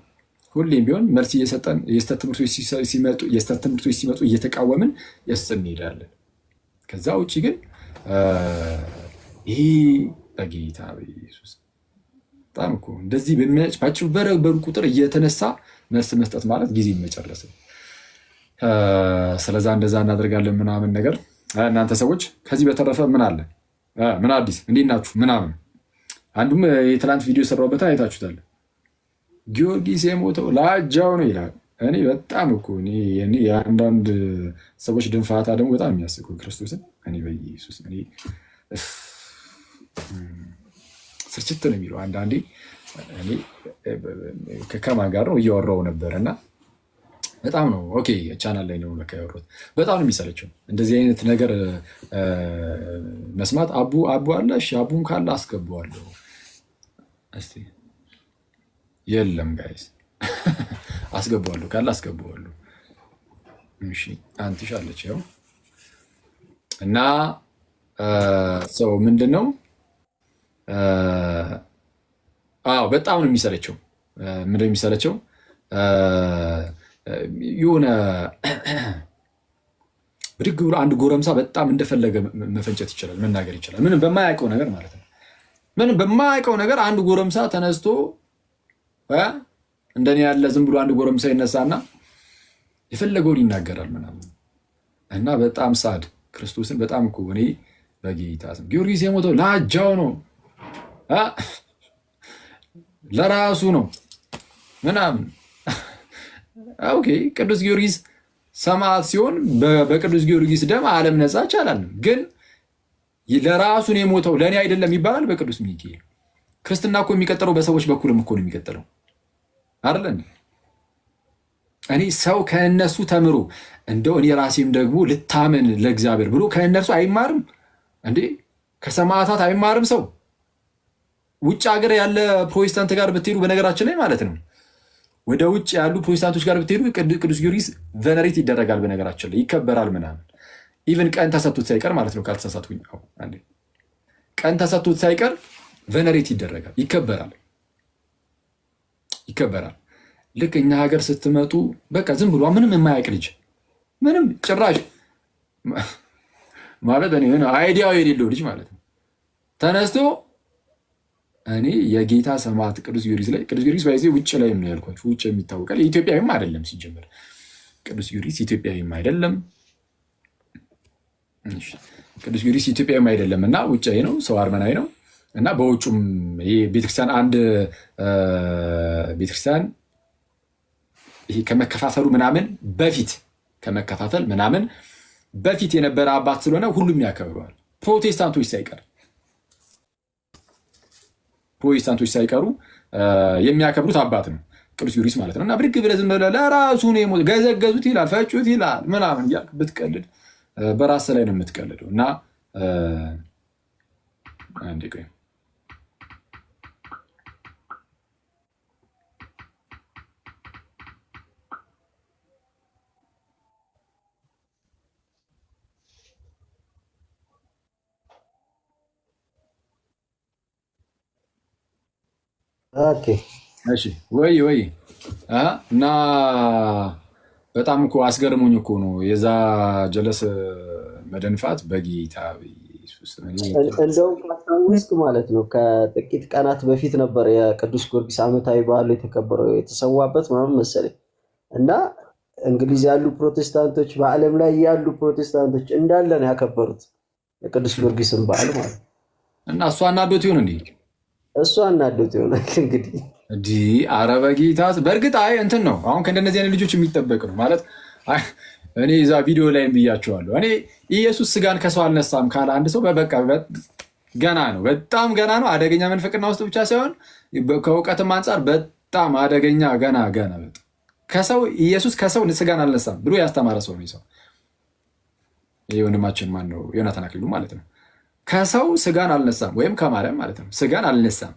S1: ሁሌም ቢሆን መልስ እየሰጠን የስተት ትምህርቶች ሲመጡ እየተቃወምን እንሄዳለን። ከዛ ውጭ ግን ይሄ በጌታ በኢየሱስ በጣም እኮ እንደዚህ በበረበሩ ቁጥር እየተነሳ መልስ መስጠት ማለት ጊዜ መጨረስ። ስለዛ እንደዛ እናደርጋለን ምናምን ነገር። እናንተ ሰዎች ከዚህ በተረፈ ምን አለ? ምን አዲስ? እንዴት ናችሁ? ምናምን አንዱም የትላንት ቪዲዮ የሰራሁበትን አይታችሁታል። ጊዮርጊስ የሞተው ለአጃው ነው ይላል። እኔ በጣም እኮ የአንዳንድ ሰዎች ድንፋታ ደግሞ በጣም የሚያስቀው ክርስቶስን እኔ በኢየሱስ ስርችት ነው የሚለው አንዳንዴ። ከማን ጋር ነው እያወራው ነበር እና በጣም ነው ኦኬ፣ ቻናል ላይ ነው ለካ ያወራሁት። በጣም ነው የሚሰለቸው እንደዚህ አይነት ነገር መስማት። አቡ አለ። እሺ አቡም ካለ አስገባዋለሁ። እስቲ የለም ጋይስ አስገባዋለሁ፣ ካለ አስገባዋለሁ። እሺ አንትሽ አለች ያው። እና ሰው ምንድን ነው በጣም ነው የሚሰለቸው። ምንድን ነው የሚሰለቸው? የሆነ ብድግ ብሎ አንድ ጎረምሳ በጣም እንደፈለገ መፈንጨት ይችላል፣ መናገር ይችላል። ምንም በማያውቀው ነገር ማለት ነው። ምንም በማያውቀው ነገር አንድ ጎረምሳ ተነስቶ እንደኔ ያለ ዝም ብሎ አንድ ጎረምሳ ይነሳና የፈለገውን ይናገራል ምናምን። እና በጣም ሳድ ክርስቶስን በጣም እኮ እኔ በጌታ ስም ጊዮርጊስ የሞተው ለአጃው ነው ለራሱ ነው ምናምን። ኦኬ ቅዱስ ጊዮርጊስ ሰማዕት ሲሆን በቅዱስ ጊዮርጊስ ደም ዓለም ነጻ ይቻላል። ግን ለራሱን የሞተው ለእኔ አይደለም ይባላል በቅዱስ ሚካኤል። ክርስትና እኮ የሚቀጥለው በሰዎች በኩልም እኮ ነው የሚቀጥለው አይደለ? እኔ ሰው ከእነሱ ተምሮ እንደው እኔ ራሴም ደግሞ ልታመን ለእግዚአብሔር ብሎ ከእነርሱ አይማርም እንዴ? ከሰማዕታት አይማርም ሰው? ውጭ ሀገር ያለ ፕሮቴስታንት ጋር ብትሄዱ፣ በነገራችን ላይ ማለት ነው ወደ ውጭ ያሉ ፕሮቴስታንቶች ጋር ብትሄዱ ቅዱስ ጊዮርጊስ ቨነሬት ይደረጋል፣ በነገራችን ላይ ይከበራል ምናምን። ኢቨን ቀን ተሰጥቶት ሳይቀር ማለት ነው ካልተሳሳትኩኝ፣ ቀን ተሰጥቶት ሳይቀር ቨነሬት ይደረጋል፣ ይከበራል። ልክ እኛ ሀገር ስትመጡ በቃ ዝም ብሎ ምንም የማያውቅ ልጅ ምንም ጭራሽ ማለት አይዲያው የሌለው ልጅ ማለት ነው ተነስቶ እኔ የጌታ ሰማዕት ቅዱስ ጊዮርጊስ ላይ ቅዱስ ጊዮርጊስ ባይዜ ውጭ ላይ ነው ያልኳችሁ። ውጭ የሚታወቃል። ኢትዮጵያዊም አይደለም ሲጀምር ቅዱስ ጊዮርጊስ ኢትዮጵያዊም አይደለም። ቅዱስ ጊዮርጊስ ኢትዮጵያዊም አይደለም እና ውጫዊ ነው፣ ሰው አርመናዊ ነው። እና በውጩም ይሄ ቤተክርስቲያን አንድ ቤተክርስቲያን ይሄ ከመከፋፈሉ ምናምን በፊት ከመከፋፈል ምናምን በፊት የነበረ አባት ስለሆነ ሁሉም ያከብረዋል። ፕሮቴስታንቶች ሳይቀሩ የሚያከብሩት አባት ነው ቅዱስ ጊዮርጊስ ማለት ነው። እና ብድግ ብለህ ዝም ብለህ ለራሱ ነው ገዘገዙት ይላል፣ ፈጩት ይላል ምናምን እያልክ ብትቀልድ በራስ ላይ ነው የምትቀልደው። እና አንዴ ቆይ
S3: ኦኬ
S1: እሺ ወይ እና በጣም እኮ አስገርሞኝ እኮ ነው የዛ ጀለስ መደንፋት በጌታ
S3: እንደውም ካስታወስክ ማለት ነው ከጥቂት ቀናት በፊት ነበር የቅዱስ ጊዮርጊስ ዓመታዊ በዓሉ የተከበረው የተሰዋበት ምናምን መሰለኝ እና እንግሊዝ ያሉ ፕሮቴስታንቶች በዓለም ላይ ያሉ ፕሮቴስታንቶች እንዳለ ነው ያከበሩት የቅዱስ ጊዮርጊስን በዓል ማለት
S1: እና እሷ አናዶት ይሆን እንዴ?
S3: እሷ አናዶት ይሆናል እንግዲህ
S1: እንዲ አረበ ጌታ በእርግጥ አይ እንትን ነው አሁን ከእንደነዚህ አይነት ልጆች የሚጠበቅ ነው ማለት እኔ እዛ ቪዲዮ ላይ ብያቸዋለሁ። እኔ ኢየሱስ ስጋን ከሰው አልነሳም ካለ አንድ ሰው በቃ ገና ነው፣ በጣም ገና ነው። አደገኛ መንፈቅና ውስጥ ብቻ ሳይሆን ከእውቀትም አንጻር በጣም አደገኛ ገና ከሰው ኢየሱስ ከሰው ስጋን አልነሳም ብሎ ያስተማረ ሰው ነው። ሰው ይህ ወንድማችን ማን ነው? ዮናታን አክሊሉ ማለት ነው። ከሰው ስጋን አልነሳም ወይም ከማርያም ማለት ነው ስጋን አልነሳም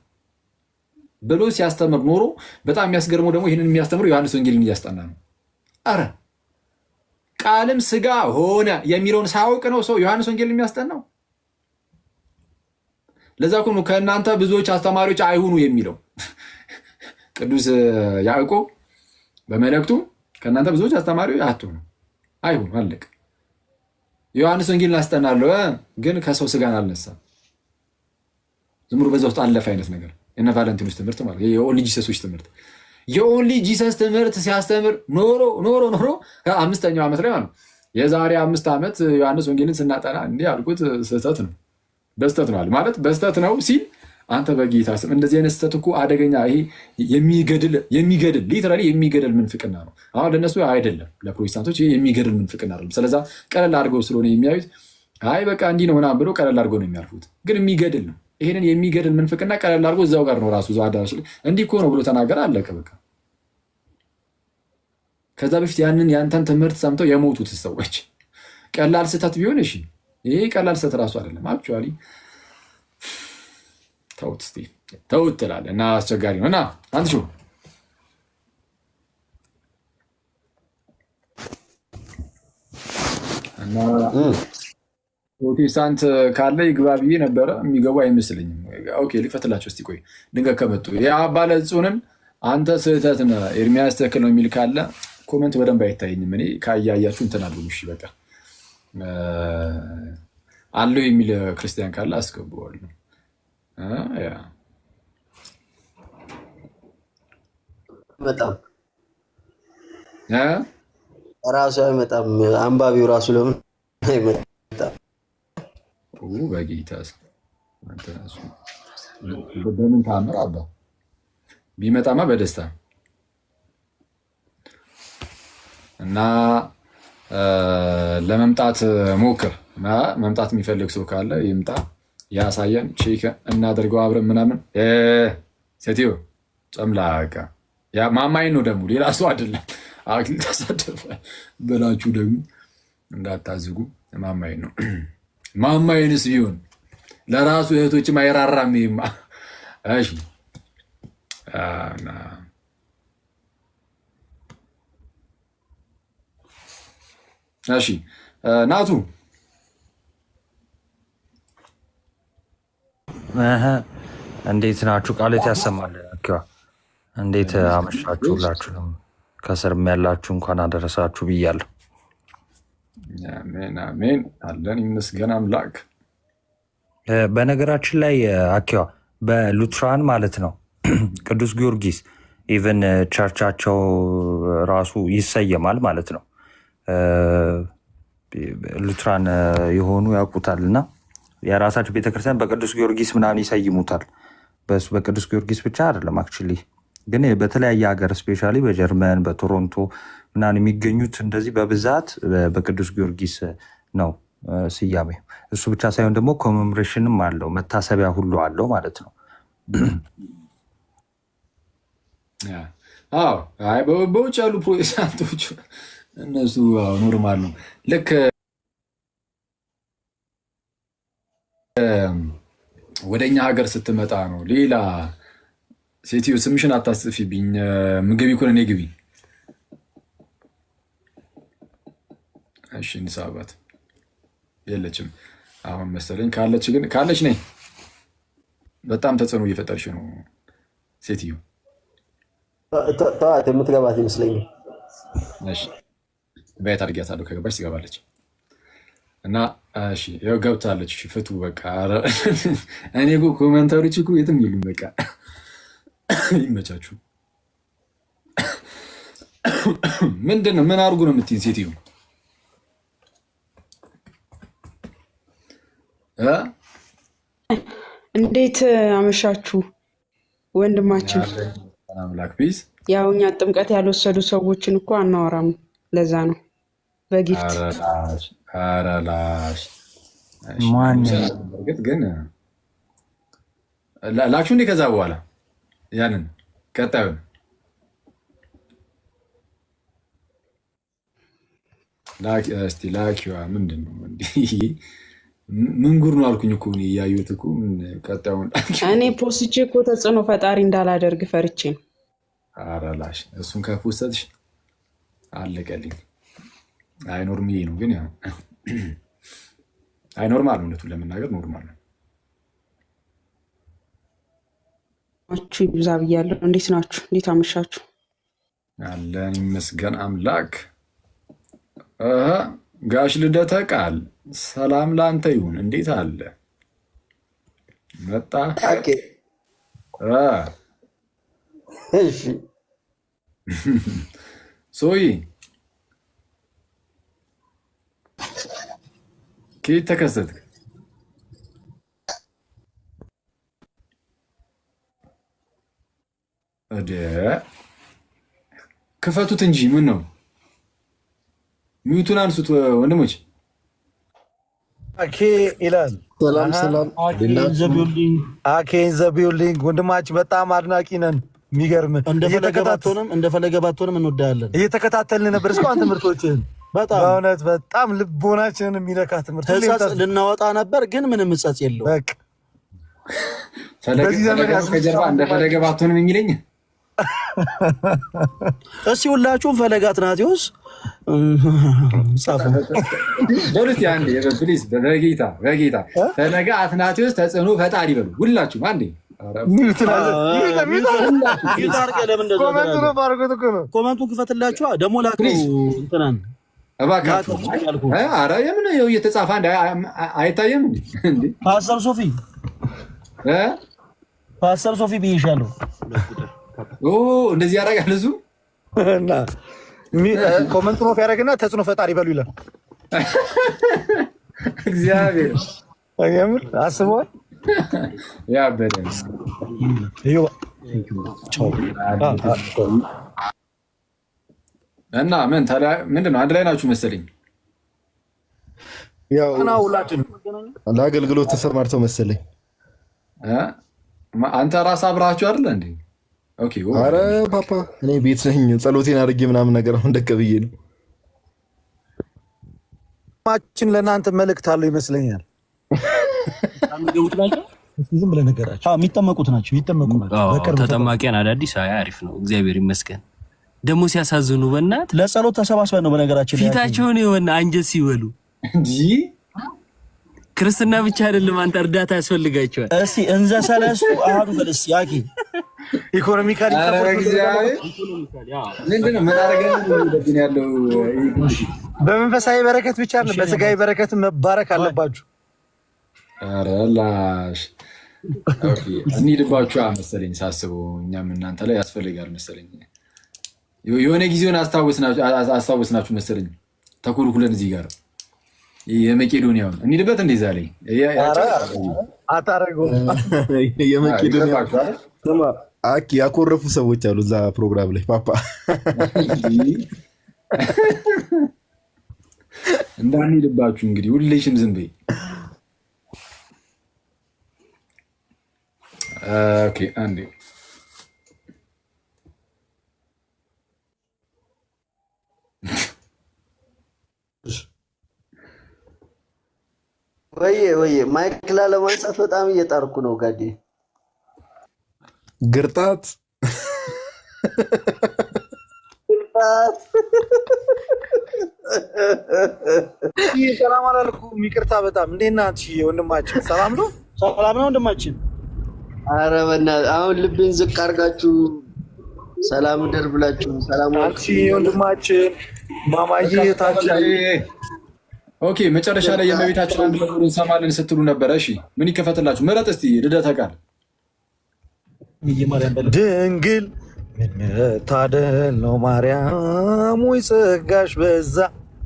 S1: ብሎ ሲያስተምር ኖሮ በጣም የሚያስገርመው ደግሞ ይህንን የሚያስተምረው ዮሐንስ ወንጌልን እያስጠና ነው። አረ ቃልም ስጋ ሆነ የሚለውን ሳያውቅ ነው ሰው ዮሐንስ ወንጌልን የሚያስጠናው። ለዛ እኮ ነው ከእናንተ ብዙዎች አስተማሪዎች አይሁኑ የሚለው ቅዱስ ያዕቆብ በመልእክቱ ከእናንተ ብዙዎች አስተማሪዎች አትሁኑ፣ አይሁኑ፣ አለቅ። ዮሐንስ ወንጌልን አስጠናለሁ ግን ከሰው ስጋን አልነሳም። ዝም ብሎ በዛ ውስጥ አለፈ አይነት ነገር የነ ቫለንቲኖስ ትምህርት ማለት የኦንሊ ጂሰሶች ትምህርት የኦንሊ ጂሰስ ትምህርት ሲያስተምር ኖሮ ከ5ኛው ዓመት ላይ ማለት የዛሬ 5 ዓመት ዮሐንስ ወንጌልን ስናጠና እንዲህ አልኩት ስህተት ነው በስተት ነው ማለት በስተት ነው ሲል አንተ በጌታ ስም እንደዚህ አይነት ስህተት እኮ አደገኛ ይሄ የሚገድል ሊትራሊ የሚገድል ምንፍቅና ነው። አሁን ለነሱ አይደለም ለፕሮቴስታንቶች ይሄ የሚገድል ምንፍቅና አይደለም። ስለዛ ቀለል አድርገው ስለሆነ የሚያዩት አይ በቃ እንዲህ ነው ምናምን ብሎ ቀለል አድርገው ነው የሚያልፉት። ግን የሚገድል ነው። ይሄንን የሚገድል ምንፍቅና ቀለል አድርጎ እዛው ጋር ነው ራሱ እዛው አዳራሽ ላይ እንዲህ እኮ ነው ብሎ ተናገረ፣ አለቀ በቃ። ከዛ በፊት ያንተን ትምህርት ሰምተው የሞቱት ሰዎች ቀላል ስህተት ቢሆን እሺ፣ ይሄ ቀላል ስህተት ራሱ አይደለም። አክቹዋሊ ተውት ትላለህ እና አስቸጋሪ ነው እና አንተ ሹ እና ፕሮቴስታንት ካለ ይግባ ብዬ ነበረ። የሚገቡ አይመስለኝም። ኦኬ ሊፈትላቸው እስቲ ቆይ ድንገት ከመጡ የአባለ ጽዮንን አንተ ስህተት ነህ ኤርሚያስ ትክክል ነው የሚል ካለ ኮመንት በደንብ አይታየኝም። እኔ ካያያችሁ እንትን አሉ። እሺ በቃ አለው የሚል ክርስቲያን ካለ አስገባዋለሁ።
S3: በጣም ራሱ አይመጣም። አንባቢው ራሱ ለምን አይመጣም?
S1: በጌታ በምን ታምር አባ ቢመጣማ በደስታ እና ለመምጣት ሞክር። መምጣት የሚፈልግ ሰው ካለ ይምጣ፣ ያሳየን፣ ቼክ እናደርገው አብረን ምናምን። ሴትዮ ጨምላቃ ማማይን ነው ደግሞ ሌላ ሰው አይደለም። አክሊል ተሳደፈ በላችሁ ደግሞ እንዳታዝጉ። ማማይን ነው። ማማይንስ ቢሆን ለራሱ እህቶችም አይራራም። ይማ እሺ እሺ ናቱ
S4: እንዴት ናችሁ? ቃልት ያሰማል። እንዴት አመሻችሁ? ሁላችሁንም ከስርም ያላችሁ እንኳን አደረሳችሁ ብያለሁ።
S1: አሜን አሜን አለን ይመስገን አምላክ።
S4: በነገራችን ላይ አኪዋ በሉትራን ማለት ነው ቅዱስ ጊዮርጊስ ኢቨን ቸርቻቸው ራሱ ይሰየማል ማለት ነው። ሉትራን የሆኑ ያውቁታል እና የራሳቸው ቤተክርስቲያን በቅዱስ ጊዮርጊስ ምናምን ይሰይሙታል። በሱ በቅዱስ ጊዮርጊስ ብቻ አይደለም አክቹዋሊ ግን በተለያየ ሀገር ስፔሻሊ በጀርመን በቶሮንቶ ምናምን የሚገኙት እንደዚህ በብዛት በቅዱስ ጊዮርጊስ ነው ስያሜ። እሱ ብቻ ሳይሆን ደግሞ ኮሜሞሬሽንም አለው፣ መታሰቢያ ሁሉ አለው ማለት ነው።
S1: በውጭ ያሉ ፕሮቴስታንቶች እነሱ ኖርማል ነው ልክ ወደኛ ሀገር ስትመጣ ነው። ሌላ ሴትዮ ስምሽን አታስጽፊብኝ። ምግቢ እኮ እኔ ግቢ። እሺ እንሳባት የለችም አሁን መሰለኝ። ካለች ነኝ። በጣም ተጽዕኖ እየፈጠርሽ ነው ሴትዮ።
S3: ተዋት፣ የምትገባት ይመስለኛል።
S1: በየት አድርጊያታለሁ? ከገባች ትገባለች። እና እሺ ያው ገብታለች። ፍቱ በቃ። እኔ ኮመንታሪዎች እኮ የትም የሉም። በቃ ይመቻችሁ። ምንድን ነው ምን አድርጉ ነው የምትይኝ ሴትዮ?
S5: እንዴት አመሻችሁ ወንድማችን?
S1: አምላክ ቢዝ።
S5: ያው እኛ ጥምቀት ያልወሰዱ ሰዎችን እኮ አናወራም። ለዛ ነው በጊፍት
S1: አረላሽ እርግጥ ግን ላክሹ እንዴ? ከዛ በኋላ ያንን ቀጣዩን እስቲ ላኪዋ። ምንድን ነው ምን ጉር ነው አልኩኝ እኮ እያዩት እኮ ቀጣዩን
S5: እኔ ፖስቼ እኮ ተጽዕኖ ፈጣሪ እንዳላደርግ ፈርቼ ነው።
S1: አረላሽ እሱን ከፖስተትሽ አለቀልኝ። አይ ኖርማል ነው ግን ያው አይ ኖርማል ነው፣ እውነቱን ለመናገር ኖርማል ነው።
S5: ናችሁ ይብዛ ብያለሁ። እንዴት ናችሁ? እንዴት አመሻችሁ?
S1: አለን ይመስገን አምላክ። ጋሽ ልደተ ቃል ሰላም ለአንተ ይሁን። እንዴት አለ መጣ? ሶይ ከየት ተከሰትክ? ክፈቱት እንጂ ምን ነው? ሚዩቱን አንሱት ወንድሞች።
S6: አኬ ይላል።
S3: ሰላም ሰላም።
S6: አኬን ዘቢውልኝ ወንድማችን በጣም አድናቂ ነን። የሚገርም
S7: እንደፈለገ ባትሆንም እንወዳለን።
S6: እየተከታተልን ነበር እስካሁን ትምህርቶችን በጣም በእውነት በጣም ልቦናችንን የሚነካ ትምህርት
S7: ልናወጣ ነበር፣ ግን ምንም እጸጽ የለው።
S1: ከጀርባ እንደፈለገ ባትሆንም የሚለኝ
S7: እስቲ ሁላችሁም ፈለገ አትናቴዎስ ጻፉ
S1: በሉት። አንዴ ፕሊዝ፣ በጌታ ፈለገ አትናቴዎስ ተጽዕኖ ፈጣሪ በሉ ሁላችሁም አንዴ።
S7: ኮመንቱን ክፈትላችኋ ደግሞ ላክ እንትናን
S1: እባካችሁ። ኧረ የምን እየተጻፈ አይታየም እንዴ?
S7: ፓስተር ሶፊ ብዬሻለሁ።
S1: እንደዚህ ያደርጋል እሱ
S6: እና ኮመንቱን ኦፍ ያደርግና ተጽዕኖ ፈጣሪ በሉ ይላል።
S1: እግዚአብሔር
S6: የምር አስበዋል።
S1: ያበደ እና ምንድን ነው አንድ ላይ ናችሁ መሰለኝ።
S6: ያው ለአገልግሎት ተሰማርተው መሰለኝ።
S1: አንተ ራስህ አብራችሁ አይደለ እንዴ? ኦኬ።
S6: ኧረ ፓፓ እኔ ቤት ነኝ፣ ጸሎቴን አድርጌ ምናምን ነገር አሁን ደቀ ብዬ ነው። ማችን ለእናንተ መልእክት አለው ይመስለኛል።
S7: ዝም ብለህ ነገራቸው። የሚጠመቁት ናቸው።
S8: ተጠማቂያን አዳዲስ አሪፍ ነው። እግዚአብሔር ይመስገን። ደግሞ ሲያሳዝኑ በእናት
S7: ለጸሎት ተሰባስበን ነው። በነገራችን
S8: ፊታቸውን የሆነ አንጀት ሲበሉ
S1: እንጂ
S8: ክርስትና ብቻ አይደለም። አንተ እርዳታ ያስፈልጋቸዋል።
S7: እስቲ እንዘ ሰለስቱ አሐዱ ፈለስ ያኪ
S6: ኢኮኖሚካሊ
S1: ምንድነው ምን አደረገን ያለው?
S6: በመንፈሳዊ በረከት ብቻ ነው፣ በስጋዊ በረከት መባረክ አለባችሁ።
S1: ኧረ ላሽ እንሂድባችሁ መሰለኝ ሳስበው። እኛም እናንተ ላይ ያስፈልጋል መሰለኝ። የሆነ ጊዜውን አስታወስናችሁ መሰለኝ። ተኩልኩለን እዚህ ጋር የመቄዶንያውን እንሂድበት እንደዛ ላይ
S6: አታረገው። የመቄዶንያ ያኮረፉ ሰዎች አሉ እዛ ፕሮግራም ላይ ፓፓ
S1: እንዳንሄድባችሁ እንግዲህ ሁሌሽም ዝም በይ። ኦኬ አንዴ
S3: ወይ ማይክ ላለማንሳት በጣም እየጣርኩ ነው ጋዲ።
S6: ግርጣት
S7: ሰላም አላልኩም። ይቅርታ በጣም እንዴት ናችሁ ወንድማችን? ሰላም ነው? ሰላም ነው ወንድማችን?
S3: ኧረ በእናትህ አሁን ልቤን ዝቅ አድርጋችሁ ሰላም ደር ብላችሁ ሰላም
S7: አንቺ ወንድማችን ማማዬ ታቻይ።
S1: ኦኬ መጨረሻ ላይ የእመቤታችን አንድ መዝሙር እንሰማለን ስትሉ ነበረ። እሺ ምን ይከፈትላችሁ? ምረጥ እስቲ ልደተ ቃል
S7: ድንግል ምን መታደል ነው ማርያም ወይ ጸጋሽ በዛ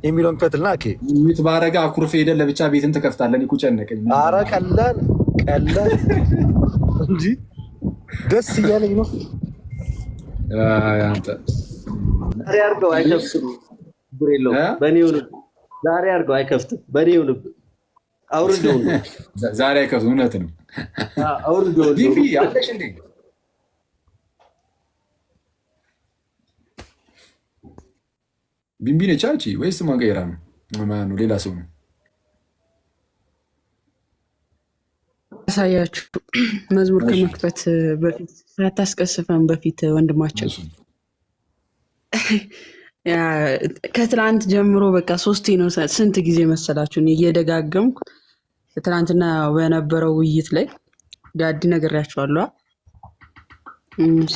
S7: የሚለውን ከትልና ኦኬ
S1: ሚት ባረጋ አኩርፌ ሄደን ለብቻ ቤትን ትከፍታለን። እኮ ጨነቀኝ።
S7: ኧረ ቀላል እንጂ ደስ እያለኝ ነው።
S1: አንተ
S3: ዛሬ አድርገው አይከፍትም። ብሬለው በኔው ልብ ዛሬ አድርገው አይከፍትም። በኔው ልብ አውርደው ነው
S1: ዛሬ አይከፍትም። እውነት ነው።
S3: አውርደው
S1: ቢቢ አለሽ እንዴ? ቢምቢ ነች አንቺ ወይስ ማንቀይራ ነው? ማን ነው? ሌላ ሰው ነው?
S5: ያሳያችሁ መዝሙር ከመክፈት በፊት ሳታስቀስፈን በፊት ወንድማችን ከትላንት ጀምሮ በቃ 3 ነው። ስንት ጊዜ መሰላችሁን እየደጋገምኩ ትላንትና በነበረው ውይይት ላይ ጋዲ ነግሬያቸዋለሁ።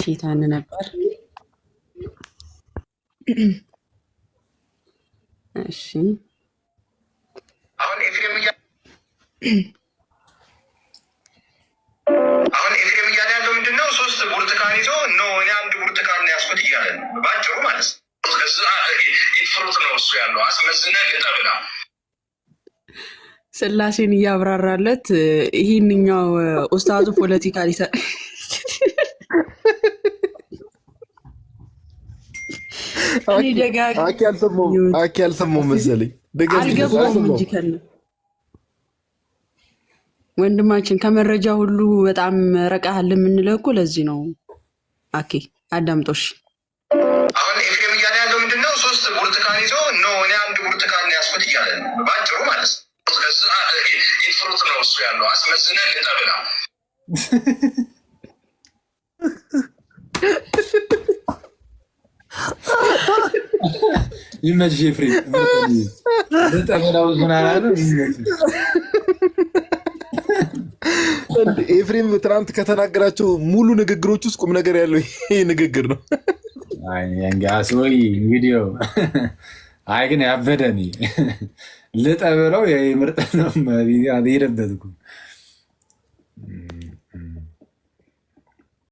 S5: ሴታን ነበር። እሺ
S9: አሁን ኤፍሬም እያለ ያለው ምንድነው? 3 ብርቱካን ይዞ ነው እኔ 1 ብርቱካን ነው ያስኩት እያለ ባጭሩ ማለት ነው። ፍሩት ነው እሱ ያለው አስመስነ ልጠብላ
S5: ስላሴን እያብራራለት ይህንኛው ኡስታዙ ፖለቲካ ሊሰ
S6: አኪ አልሰማሁም መሰለኝ።
S5: አልገባውም እንጂ ከነ ወንድማችን ከመረጃ ሁሉ በጣም ረቃሃል የምንለው እኮ ለዚህ ነው። አኬ አዳምጦሽ
S9: አሁን ኤፍሬም እያለ ያለው ምንድነው? 3 ብርቱካን ይዞ ነው እኔ 1 ብርቱካን ነው ያስኩት እያለ ባጭሩ ማለት ነው። ፍሩት ነው እሱ ያለው አስመስነ ልጠብላ
S1: ይመችሽ ኤፍሬም። ልጠብላው ዝናና ነው
S6: ኤፍሬም ትናንት ከተናገራቸው ሙሉ ንግግሮች ውስጥ ቁም ነገር ያለው ይሄ ንግግር ነው።
S1: እንግዲህ አይ ግን ያበደኒ ልጠብለው ምርጥ ነው ሄደበት